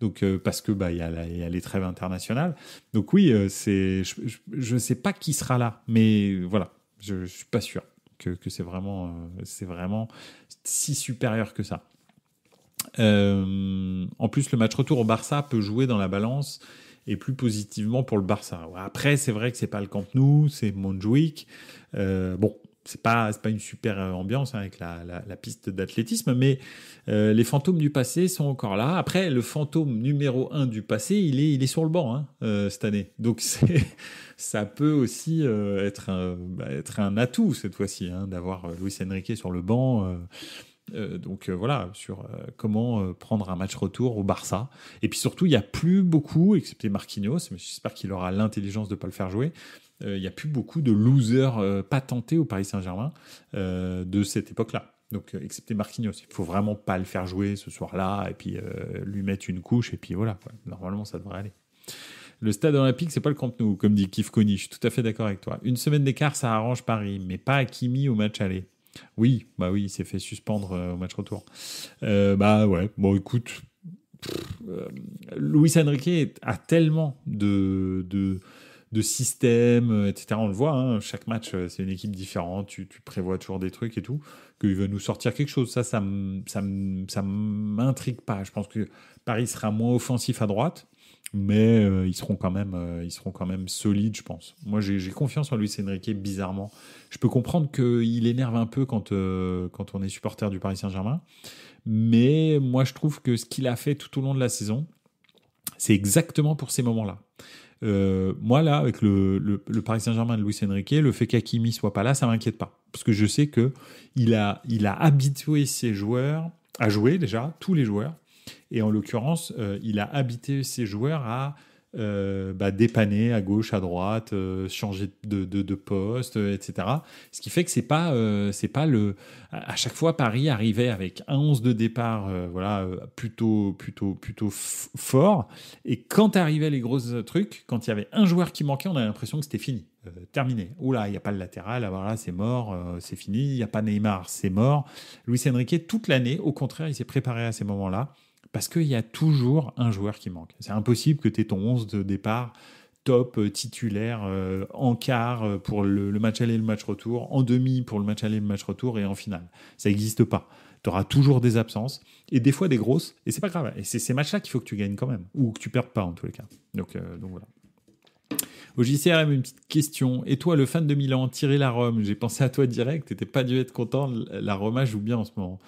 Donc, parce que y a les trêves internationales. Donc oui, je ne sais pas qui sera là, mais voilà, je ne suis pas sûr que c'est vraiment si supérieur que ça. En plus, le match retour au Barça peut jouer dans la balance et plus positivement pour le Barça. Après, c'est vrai que c'est pas le Camp Nou, c'est Montjuïc. Bon, c'est pas une super ambiance avec la piste d'athlétisme, mais les fantômes du passé sont encore là. Après, le fantôme numéro 1 du passé, il est sur le banc cette année. Donc ça peut aussi être un atout cette fois-ci, d'avoir Luis Enrique sur le banc. Donc voilà, sur comment prendre un match retour au Barça. Et puis surtout, il n'y a plus beaucoup, excepté Marquinhos, mais j'espère qu'il aura l'intelligence de ne pas le faire jouer, il n'y a plus beaucoup de losers patentés au Paris Saint-Germain de cette époque-là. Donc excepté Marquinhos, il ne faut vraiment pas le faire jouer ce soir-là et puis lui mettre une couche et puis voilà, quoi. Normalement ça devrait aller. Le stade olympique, c'est pas le Camp Nou, comme dit Kif Kony, je suis tout à fait d'accord avec toi. Une semaine d'écart, ça arrange Paris, mais pas Hakimi au match aller. Oui, il s'est fait suspendre au match retour. Ouais, bon écoute, Luis Enrique a tellement de systèmes, etc. On le voit, chaque match, c'est une équipe différente, tu prévois toujours des trucs et tout, qu'il veut nous sortir quelque chose. Ça m'intrigue pas. Je pense que Paris sera moins offensif à droite, mais ils seront quand même solides, je pense. Moi, j'ai confiance en Luis Enrique, bizarrement. Je peux comprendre qu'il énerve un peu quand on est supporter du Paris Saint-Germain, mais moi, je trouve que ce qu'il a fait tout au long de la saison, C'est exactement pour ces moments-là. Moi, là, avec le Paris Saint-Germain de Luis Enrique, le fait qu'Hakimi soit pas là, ça m'inquiète pas. Parce que je sais qu'il a habitué ses joueurs à jouer, déjà, tous les joueurs. Et en l'occurrence, il a habitué ses joueurs à dépanner à gauche, à droite, changer de poste, etc. Ce qui fait que c'est pas à chaque fois Paris arrivait avec un 11 de départ, plutôt fort. Et quand arrivaient les gros trucs, quand il y avait un joueur qui manquait, on avait l'impression que c'était fini. Terminé. Oula, il n'y a pas le latéral, alors là c'est mort, c'est fini. Il n'y a pas Neymar, c'est mort. Luis Enrique, toute l'année, au contraire, il s'est préparé à ces moments-là. Parce qu'il y a toujours un joueur qui manque. C'est impossible que tu aies ton 11 de départ top, titulaire, en quart pour le match aller et le match retour, en demi pour le match aller et le match retour et en finale. Ça n'existe pas. Tu auras toujours des absences et des fois des grosses, et c'est pas grave. Et c'est ces matchs-là qu'il faut que tu gagnes quand même, ou que tu perdes pas en tous les cas. Donc voilà. Au JCRM, une petite question. Et toi, le fan de Milan, tirer la Rome, j'ai pensé à toi direct, t'étais pas dû être content, la Roma joue bien en ce moment.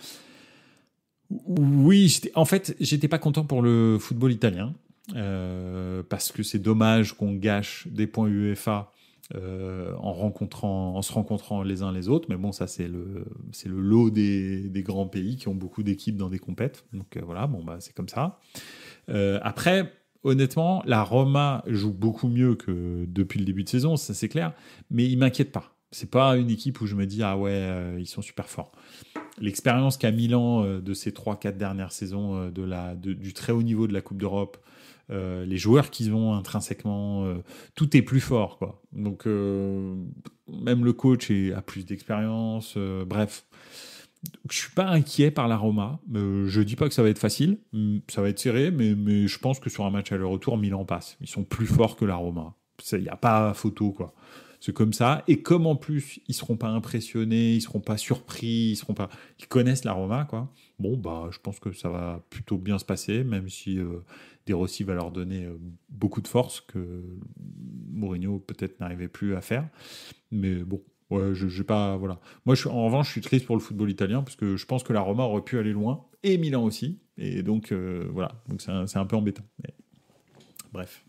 Oui, en fait, j'étais pas content pour le football italien parce que c'est dommage qu'on gâche des points UEFA en se rencontrant les uns les autres. Mais bon, ça c'est le lot des grands pays qui ont beaucoup d'équipes dans des compètes. Donc voilà, bon bah c'est comme ça. Après, honnêtement, la Roma joue beaucoup mieux que depuis le début de saison, ça c'est clair. Mais il m'inquiète pas. C'est pas une équipe où je me dis ah ouais ils sont super forts. L'expérience qu'a Milan de ces 3-4 dernières saisons du très haut niveau de la Coupe d'Europe, les joueurs qu'ils ont intrinsèquement, tout est plus fort, quoi. Donc même le coach a plus d'expérience. Bref, je suis pas inquiet par la Roma. Je dis pas que ça va être facile, ça va être serré, mais je pense que sur un match aller-retour, Milan passe. Ils sont plus forts que la Roma. Il n'y a pas photo, quoi. C'est comme ça. Et comme en plus, ils seront pas impressionnés, ils seront pas surpris, ils connaissent la Roma, quoi. Bon, bah, je pense que ça va plutôt bien se passer, même si De Rossi va leur donner beaucoup de force que Mourinho peut-être n'arrivait plus à faire. Mais bon, ouais, j'ai pas, voilà. Moi, en revanche, je suis triste pour le football italien parce que je pense que la Roma aurait pu aller loin et Milan aussi. Et donc, voilà. Donc, c'est un peu embêtant. Mais, bref.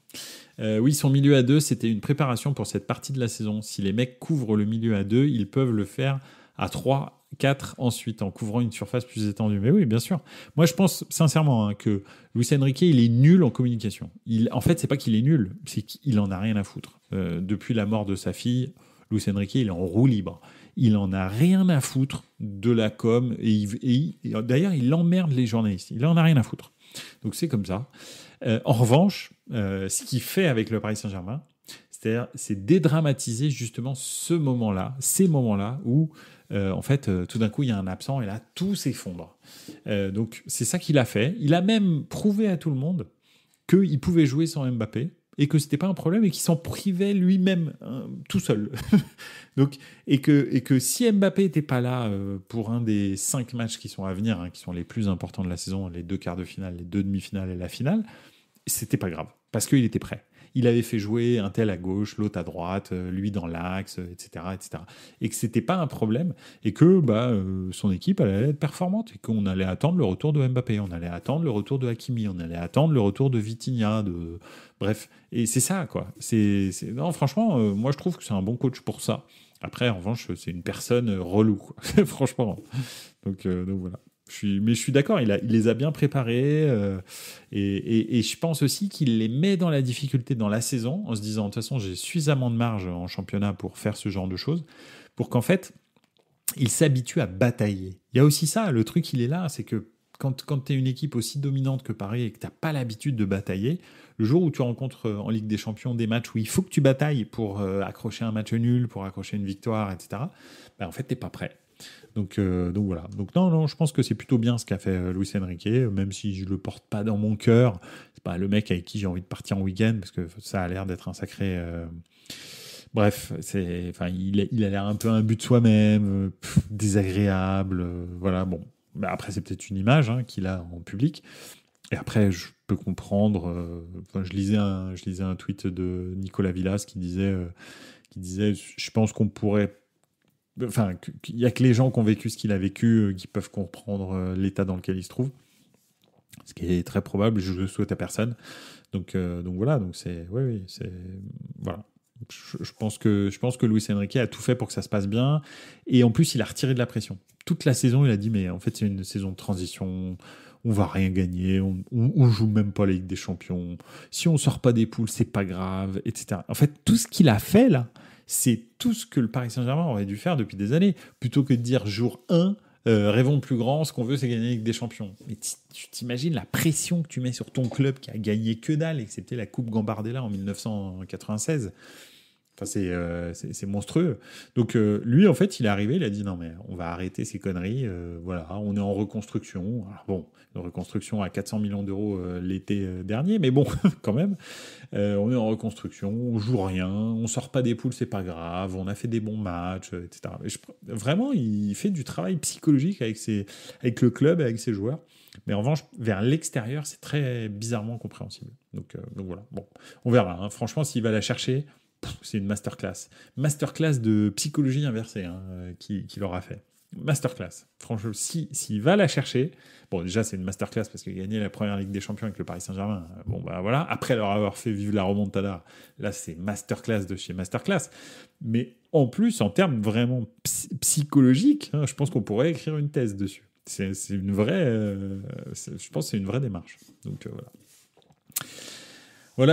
Oui, son milieu à deux, c'était une préparation pour cette partie de la saison. Si les mecs couvrent le milieu à deux, ils peuvent le faire à 3, 4 ensuite, en couvrant une surface plus étendue. Mais oui, bien sûr. Moi, je pense sincèrement que Luis Enrique, il est nul en communication. En fait, c'est pas qu'il est nul, c'est qu'il en a rien à foutre. Depuis la mort de sa fille, Luis Enrique, il est en roue libre. Il en a rien à foutre de la com. D'ailleurs, il emmerde les journalistes. Il en a rien à foutre. Donc, c'est comme ça. En revanche, ce qu'il fait avec le Paris Saint-Germain, c'est dédramatiser justement ces moments-là où, en fait, tout d'un coup, il y a un absent et là, tout s'effondre. Donc, c'est ça qu'il a fait. Il a même prouvé à tout le monde qu'il pouvait jouer sans Mbappé et que c'était pas un problème et qu'il s'en privait lui-même tout seul. Donc, et que si Mbappé n'était pas là pour un des 5 matchs qui sont à venir, qui sont les plus importants de la saison, les 2 quarts de finale, les 2 demi-finales et la finale, c'était pas grave, parce qu'il était prêt. Il avait fait jouer un tel à gauche, l'autre à droite, lui dans l'axe, etc., etc. Et que c'était pas un problème, et que son équipe allait être performante, et qu'on allait attendre le retour de Mbappé, on allait attendre le retour de Hakimi, on allait attendre le retour de Vitinha, bref. Et c'est ça, quoi. Non, franchement, moi je trouve que c'est un bon coach pour ça. Après, en revanche, c'est une personne relou, quoi. Franchement. Donc voilà. Mais je suis d'accord, il les a bien préparés et je pense aussi qu'il les met dans la difficulté dans la saison en se disant de toute façon j'ai suffisamment de marge en championnat pour faire ce genre de choses pour qu'en fait il s'habitue à batailler. Il y a aussi ça, le truc il est là, c'est que quand tu es une équipe aussi dominante que Paris et que tu n'as pas l'habitude de batailler, le jour où tu rencontres en Ligue des Champions des matchs où il faut que tu batailles pour accrocher un match nul, pour accrocher une victoire, etc., en fait tu n'es pas prêt. Donc voilà. Donc non, je pense que c'est plutôt bien ce qu'a fait Luis Enrique, même si je le porte pas dans mon cœur. C'est pas le mec avec qui j'ai envie de partir en week-end parce que ça a l'air d'être un sacré. Bref, il a l'air un peu imbu de soi-même, désagréable. Voilà, bon. Après, c'est peut-être une image qu'il a en public. Et après, je peux comprendre. Je lisais un tweet de Nicolas Villas qui disait, je pense qu'on pourrait. Enfin, il n'y a que les gens qui ont vécu ce qu'il a vécu qui peuvent comprendre l'état dans lequel il se trouve. Ce qui est très probable, je le souhaite à personne. Donc voilà, donc c'est voilà. Je pense que Luis Enrique a tout fait pour que ça se passe bien, et en plus il a retiré de la pression. Toute la saison, il a dit mais en fait c'est une saison de transition, on va rien gagner, on joue même pas la Ligue des Champions. Si on sort pas des poules, c'est pas grave, etc. En fait, tout ce qu'il a fait là, c'est tout ce que le Paris Saint-Germain aurait dû faire depuis des années, plutôt que de dire jour 1, rêvons plus grand, ce qu'on veut c'est gagner la Ligue des Champions. Mais tu t'imagines la pression que tu mets sur ton club qui a gagné que dalle, excepté la Coupe Gambardella en 1996. Enfin, c'est monstrueux. Donc, lui, en fait, il est arrivé, il a dit non, mais on va arrêter ces conneries. Voilà, on est en reconstruction. Alors, bon, une reconstruction à 400 millions d'euros l'été dernier, mais bon, quand même. On est en reconstruction, on joue rien, on sort pas des poules, c'est pas grave, on a fait des bons matchs, etc. Vraiment, il fait du travail psychologique avec le club, avec ses joueurs. Mais en revanche, vers l'extérieur, c'est très bizarrement compréhensible. Donc voilà. Bon, on verra. Hein. Franchement, s'il va la chercher, c'est une masterclass. Masterclass de psychologie inversée qu'il aura fait. Masterclass. Franchement, s'il va la chercher, bon, déjà, c'est une masterclass parce qu'il a gagné la première Ligue des Champions avec le Paris Saint-Germain. Bon, bah voilà. Après leur avoir fait vivre la remontada, là, c'est masterclass de chez masterclass. Mais en plus, en termes vraiment psychologiques, je pense qu'on pourrait écrire une thèse dessus. C'est une vraie. Je pense que c'est une vraie démarche. Donc voilà.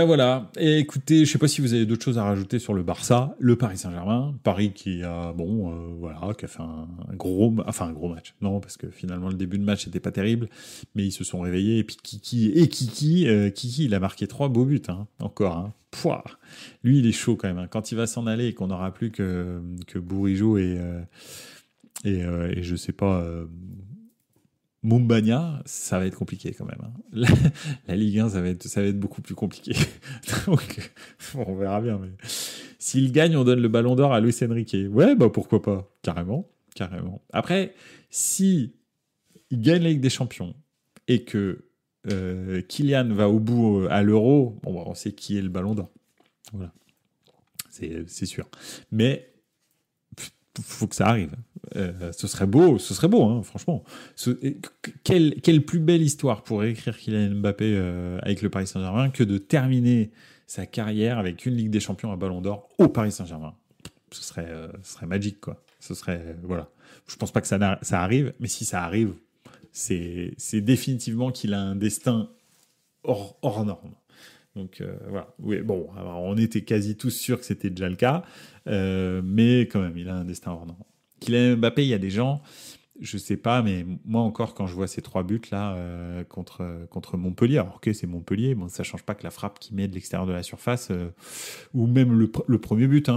Voilà. Et écoutez, je sais pas si vous avez d'autres choses à rajouter sur le Barça, le Paris Saint-Germain, Paris qui a qui a fait un gros match. Non, parce que finalement le début de match n'était pas terrible, mais ils se sont réveillés. Et puis Kiki, il a marqué 3 beaux buts, encore. Pouah. Lui, il est chaud quand même. Quand il va s'en aller et qu'on n'aura plus que Bourigeaud et je sais pas. Mumbagna, ça va être compliqué quand même. La Ligue 1, ça va être beaucoup plus compliqué. Donc, on verra bien. Mais s'il gagne, on donne le ballon d'or à Luis Enrique. Ouais, bah pourquoi pas. Carrément. Après, si il gagne la Ligue des Champions et que Kylian va au bout à l'Euro, bon, on sait qui est le ballon d'or. Voilà. C'est sûr. Mais faut que ça arrive. Ce serait beau, franchement. Quelle plus belle histoire pour écrire Kylian Mbappé avec le Paris Saint-Germain que de terminer sa carrière avec une Ligue des Champions à Ballon d'Or au Paris Saint-Germain. Ce serait magique, quoi. Ce serait, voilà. Je pense pas que ça arrive, mais si ça arrive, c'est définitivement qu'il a un destin hors norme. Donc voilà. Oui, bon, alors, on était quasi tous sûrs que c'était déjà le cas, mais quand même, il a un destin hors norme. Kylian Mbappé, il y a des gens, je sais pas, mais moi encore, quand je vois ces 3 buts là contre Montpellier, alors ok, c'est Montpellier, bon, ça change pas que la frappe qu'il met de l'extérieur de la surface, ou même le premier but,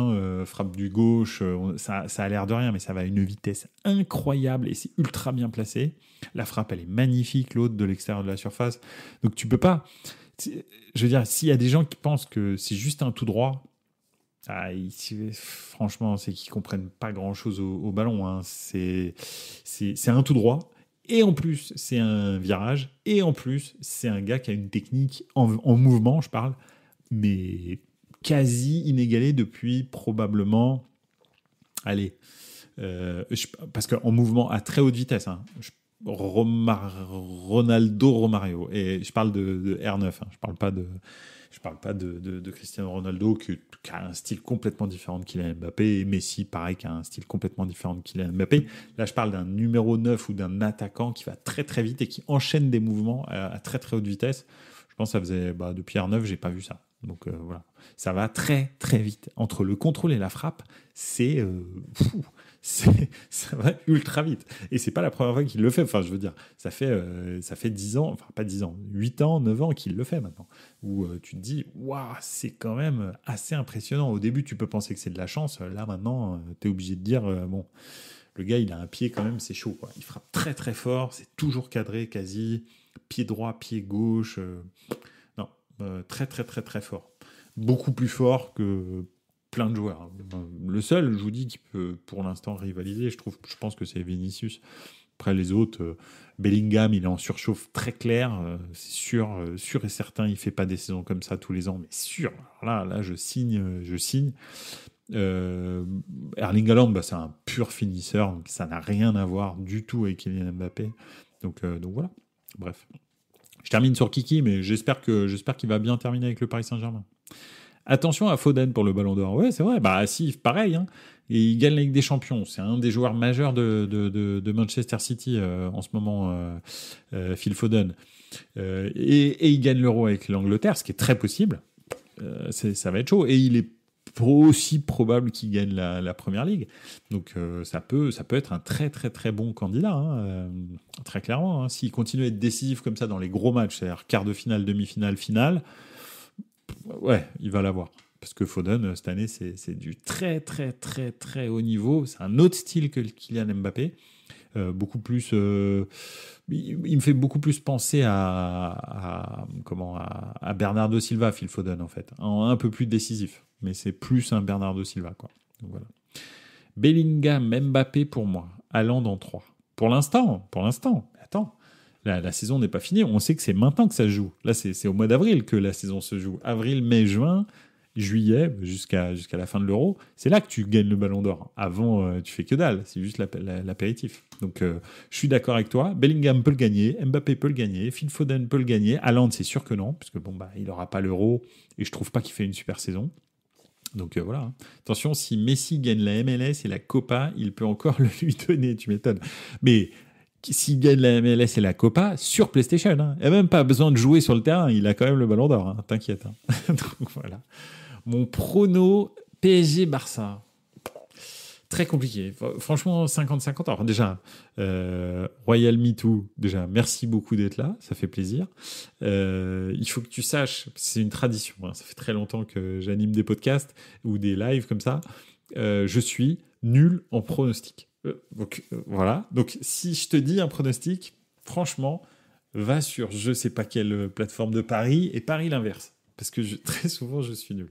frappe du gauche, ça a l'air de rien, mais ça va à une vitesse incroyable et c'est ultra bien placé. La frappe, elle est magnifique, l'autre de l'extérieur de la surface. Donc tu peux pas. Je veux dire, s'il y a des gens qui pensent que c'est juste un tout droit, franchement, c'est qu'ils comprennent pas grand-chose au ballon. C'est un tout droit. Et en plus, c'est un virage. Et en plus, c'est un gars qui a une technique en mouvement, je parle, mais quasi inégalée depuis probablement... Allez, parce qu'en mouvement à très haute vitesse, Ronaldo Romario, et je parle de R9, je parle pas de Cristiano Ronaldo qui a un style complètement différent de Kylian Mbappé, et Messi pareil qui a un style complètement différent de Kylian Mbappé. Là je parle d'un numéro 9 ou d'un attaquant qui va très très vite et qui enchaîne des mouvements à très très haute vitesse. Je pense que ça faisait depuis R9 j'ai pas vu ça. Donc voilà, ça va très très vite entre le contrôle et la frappe, c'est ça va ultra vite. Et c'est pas la première fois qu'il le fait. Enfin, je veux dire, ça fait 10 ans, enfin pas 10 ans, 8 ans, 9 ans qu'il le fait maintenant. Où tu te dis, waouh, c'est quand même assez impressionnant. Au début, tu peux penser que c'est de la chance. Là, maintenant, tu es obligé de dire, bon, le gars, il a un pied quand même, c'est chaud, quoi. Il frappe très très fort, c'est toujours cadré quasi. Pied droit, pied gauche. Non, très très très très fort. Beaucoup plus fort que plein de joueurs. Le seul, je vous dis, qui peut pour l'instant rivaliser, je pense que c'est Vinicius. Après les autres, Bellingham, il est en surchauffe très clair, c'est sûr et certain, il fait pas des saisons comme ça tous les ans, mais sûr. Alors là, je signe. Erling Haaland, c'est un pur finisseur, donc ça n'a rien à voir du tout avec Kylian Mbappé. Donc voilà. Bref. Je termine sur Kiki, mais j'espère qu'il va bien terminer avec le Paris Saint-Germain. Attention à Foden pour le Ballon d'Or. Ouais, c'est vrai. Bah, si, pareil. Hein. Et il gagne la Ligue des Champions. C'est un des joueurs majeurs de Manchester City en ce moment, Phil Foden. Et il gagne l'Euro avec l'Angleterre, ce qui est très possible. Ça va être chaud. Et il est aussi probable qu'il gagne la Première Ligue. Donc ça peut être un très très très bon candidat, hein, très clairement. Hein. S'il continue à être décisif comme ça dans les gros matchs, c'est-à-dire quart de finale, demi-finale, finale, ouais, il va l'avoir. Parce que Foden, cette année, c'est du très très très très haut niveau. C'est un autre style que Kylian Mbappé. Beaucoup plus... il me fait beaucoup plus penser à Bernardo Silva, Phil Foden, en fait. Un peu plus décisif. Mais c'est plus un Bernardo Silva, quoi. Donc, voilà. Bellingham, Mbappé pour moi. Haaland en 3. Pour l'instant. Attends. La saison n'est pas finie. On sait que c'est maintenant que ça se joue. Là, c'est au mois d'avril que la saison se joue. Avril, mai, juin, juillet, jusqu'à la fin de l'Euro. C'est là que tu gagnes le Ballon d'Or. Avant, tu fais que dalle. C'est juste l'apéritif. Donc, je suis d'accord avec toi. Bellingham peut le gagner. Mbappé peut le gagner. Phil Foden peut le gagner. Haaland, c'est sûr que non. Parce que il n'aura pas l'Euro. Et je trouve pas qu'il fait une super saison. Donc voilà. Attention, si Messi gagne la MLS et la Copa, il peut encore le lui donner, tu m'étonnes. Mais s'il gagne la MLS et la Copa, sur PlayStation, hein. Il n'a même pas besoin de jouer sur le terrain, il a quand même le Ballon d'Or, hein. T'inquiète. Hein. Donc voilà. Mon prono PSG-Barça. Très compliqué. Franchement, 50-50. Alors déjà, Royal Me Too, déjà, merci beaucoup d'être là, ça fait plaisir. Il faut que tu saches, c'est une tradition, hein, ça fait très longtemps que j'anime des podcasts ou des lives comme ça, je suis nul en pronostic. Donc voilà, donc si je te dis un pronostic, franchement, va sur je sais pas quelle plateforme de paris et parie l'inverse. Parce que très souvent, je suis nul.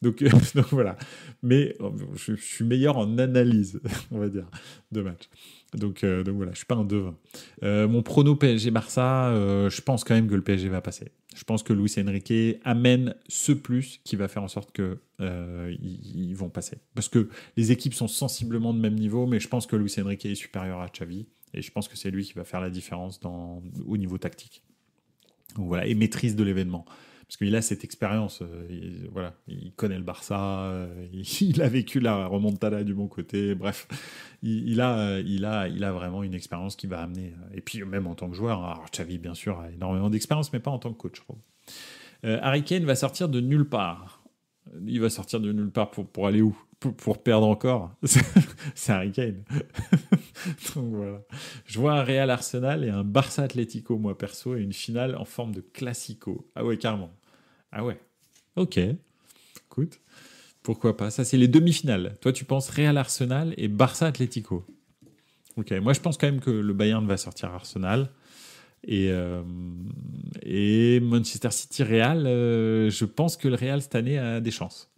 Donc voilà. Mais je suis meilleur en analyse, on va dire, de match. Donc voilà, je suis pas un devin. Mon prono PSG-Barça, je pense quand même que le PSG va passer. Je pense que Luis Enrique amène ce plus qui va faire en sorte que ils vont passer. Parce que les équipes sont sensiblement de même niveau, mais je pense que Luis Enrique est supérieur à Xavi. Et je pense que c'est lui qui va faire la différence au niveau tactique. Donc voilà, et maîtrise de l'événement. Parce qu'il a cette expérience, il connaît le Barça, il a vécu la remontada du bon côté, bref, il a vraiment une expérience qui va amener, et puis même en tant que joueur, alors Xavi bien sûr a énormément d'expérience, mais pas en tant que coach, je trouve. Harry Kane va sortir de nulle part. Il va sortir de nulle part pour aller où ? Pour perdre encore. C'est Harry Kane. Donc voilà. Je vois un Real Arsenal et un Barça Atlético, moi perso, et une finale en forme de classico. Ah ouais, carrément. Ah ouais. Ok. Écoute, pourquoi pas. Ça, c'est les demi-finales. Toi, tu penses Real Arsenal et Barça Atlético. Ok. Moi, je pense quand même que le Bayern va sortir Arsenal. Et Manchester City Real, je pense que le Real cette année a des chances.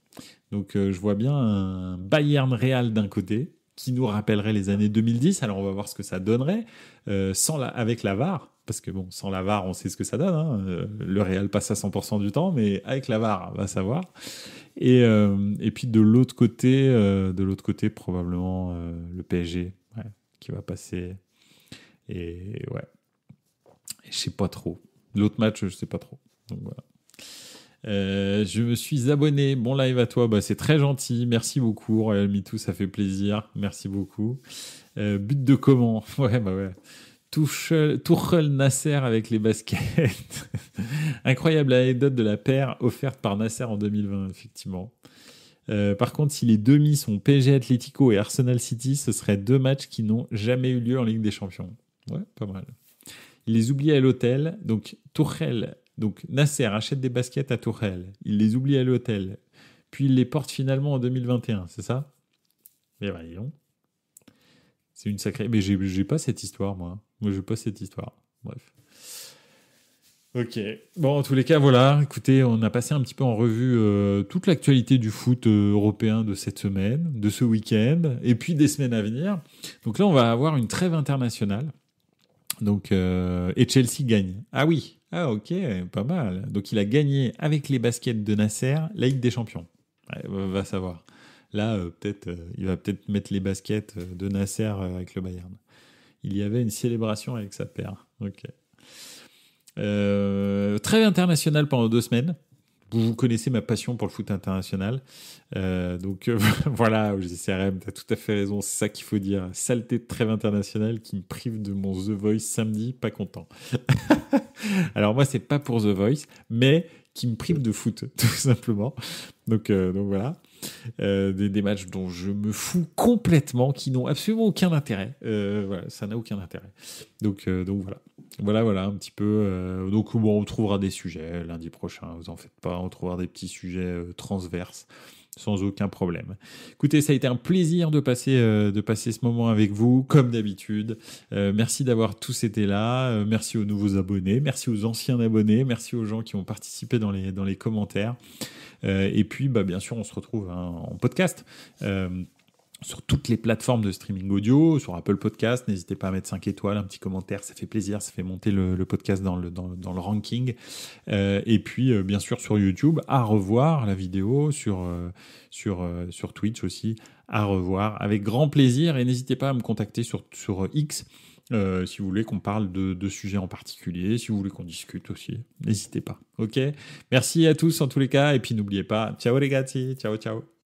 Donc je vois bien un Bayern Real d'un côté qui nous rappellerait les années 2010. Alors on va voir ce que ça donnerait avec la VAR. Parce que sans la VAR, on sait ce que ça donne. Hein. Le Real passe à 100% du temps, mais avec la VAR, on va savoir. Et puis de l'autre côté, probablement le PSG qui va passer. Et ouais. Je sais pas trop. L'autre match, je sais pas trop. Donc voilà. Je me suis abonné. Bon live à toi. C'est très gentil. Merci beaucoup. Royal MeToo, ça fait plaisir. Merci beaucoup. But de comment ? Ouais. Tuchel Nasser avec les baskets. Incroyable anecdote de la paire offerte par Nasser en 2020, effectivement. Par contre, si les demi sont PSG Atlético et Arsenal City, ce seraient deux matchs qui n'ont jamais eu lieu en Ligue des Champions. Ouais, pas mal. Il les oublie à l'hôtel. Donc, Tuchel, Nasser achète des baskets à Tuchel. Il les oublie à l'hôtel. Puis il les porte finalement en 2021, c'est ça ? Mais voyons. C'est une sacrée... Mais j'ai pas cette histoire, moi. Moi, j'ai pas cette histoire. Bref. Ok. Bon, en tous les cas, voilà. Écoutez, on a passé un petit peu en revue toute l'actualité du foot européen de cette semaine, de ce week-end, et puis des semaines à venir. Donc là, on va avoir une trêve internationale. Donc, et Chelsea gagne. Ah oui, ah ok, pas mal. Donc il a gagné avec les baskets de Nasser la Ligue des Champions. Ouais, va savoir. Là, il va peut-être mettre les baskets de Nasser avec le Bayern. Il y avait une célébration avec sa paire. Ok. Trêve internationale pendant 2 semaines. Vous connaissez ma passion pour le foot international. Donc voilà, CRM, tu as tout à fait raison, c'est ça qu'il faut dire. Saleté de trêve internationale qui me prive de mon The Voice samedi, pas content. Alors moi, c'est pas pour The Voice, mais qui me prive de foot, tout simplement. Donc voilà. Des matchs dont je me fous complètement, qui n'ont absolument aucun intérêt. Voilà, ça n'a aucun intérêt. Donc voilà. Voilà un petit peu. Donc bon, on trouvera des sujets lundi prochain, vous en faites pas, on trouvera des petits sujets transverses sans aucun problème. Écoutez, ça a été un plaisir de passer ce moment avec vous, comme d'habitude. Merci d'avoir tous été là. Merci aux nouveaux abonnés, merci aux anciens abonnés, merci aux gens qui ont participé dans les commentaires. Et puis, bien sûr, on se retrouve en podcast. Sur toutes les plateformes de streaming audio, sur Apple Podcast, n'hésitez pas à mettre 5 étoiles, un petit commentaire, ça fait plaisir, ça fait monter le podcast dans le ranking. Et puis, bien sûr, sur YouTube, à revoir la vidéo, sur Twitch aussi, à revoir, avec grand plaisir. Et n'hésitez pas à me contacter sur X, si vous voulez qu'on parle de sujets en particulier, si vous voulez qu'on discute aussi, n'hésitez pas. Ok ? Merci à tous en tous les cas, et puis n'oubliez pas, ciao les gars, ciao ciao.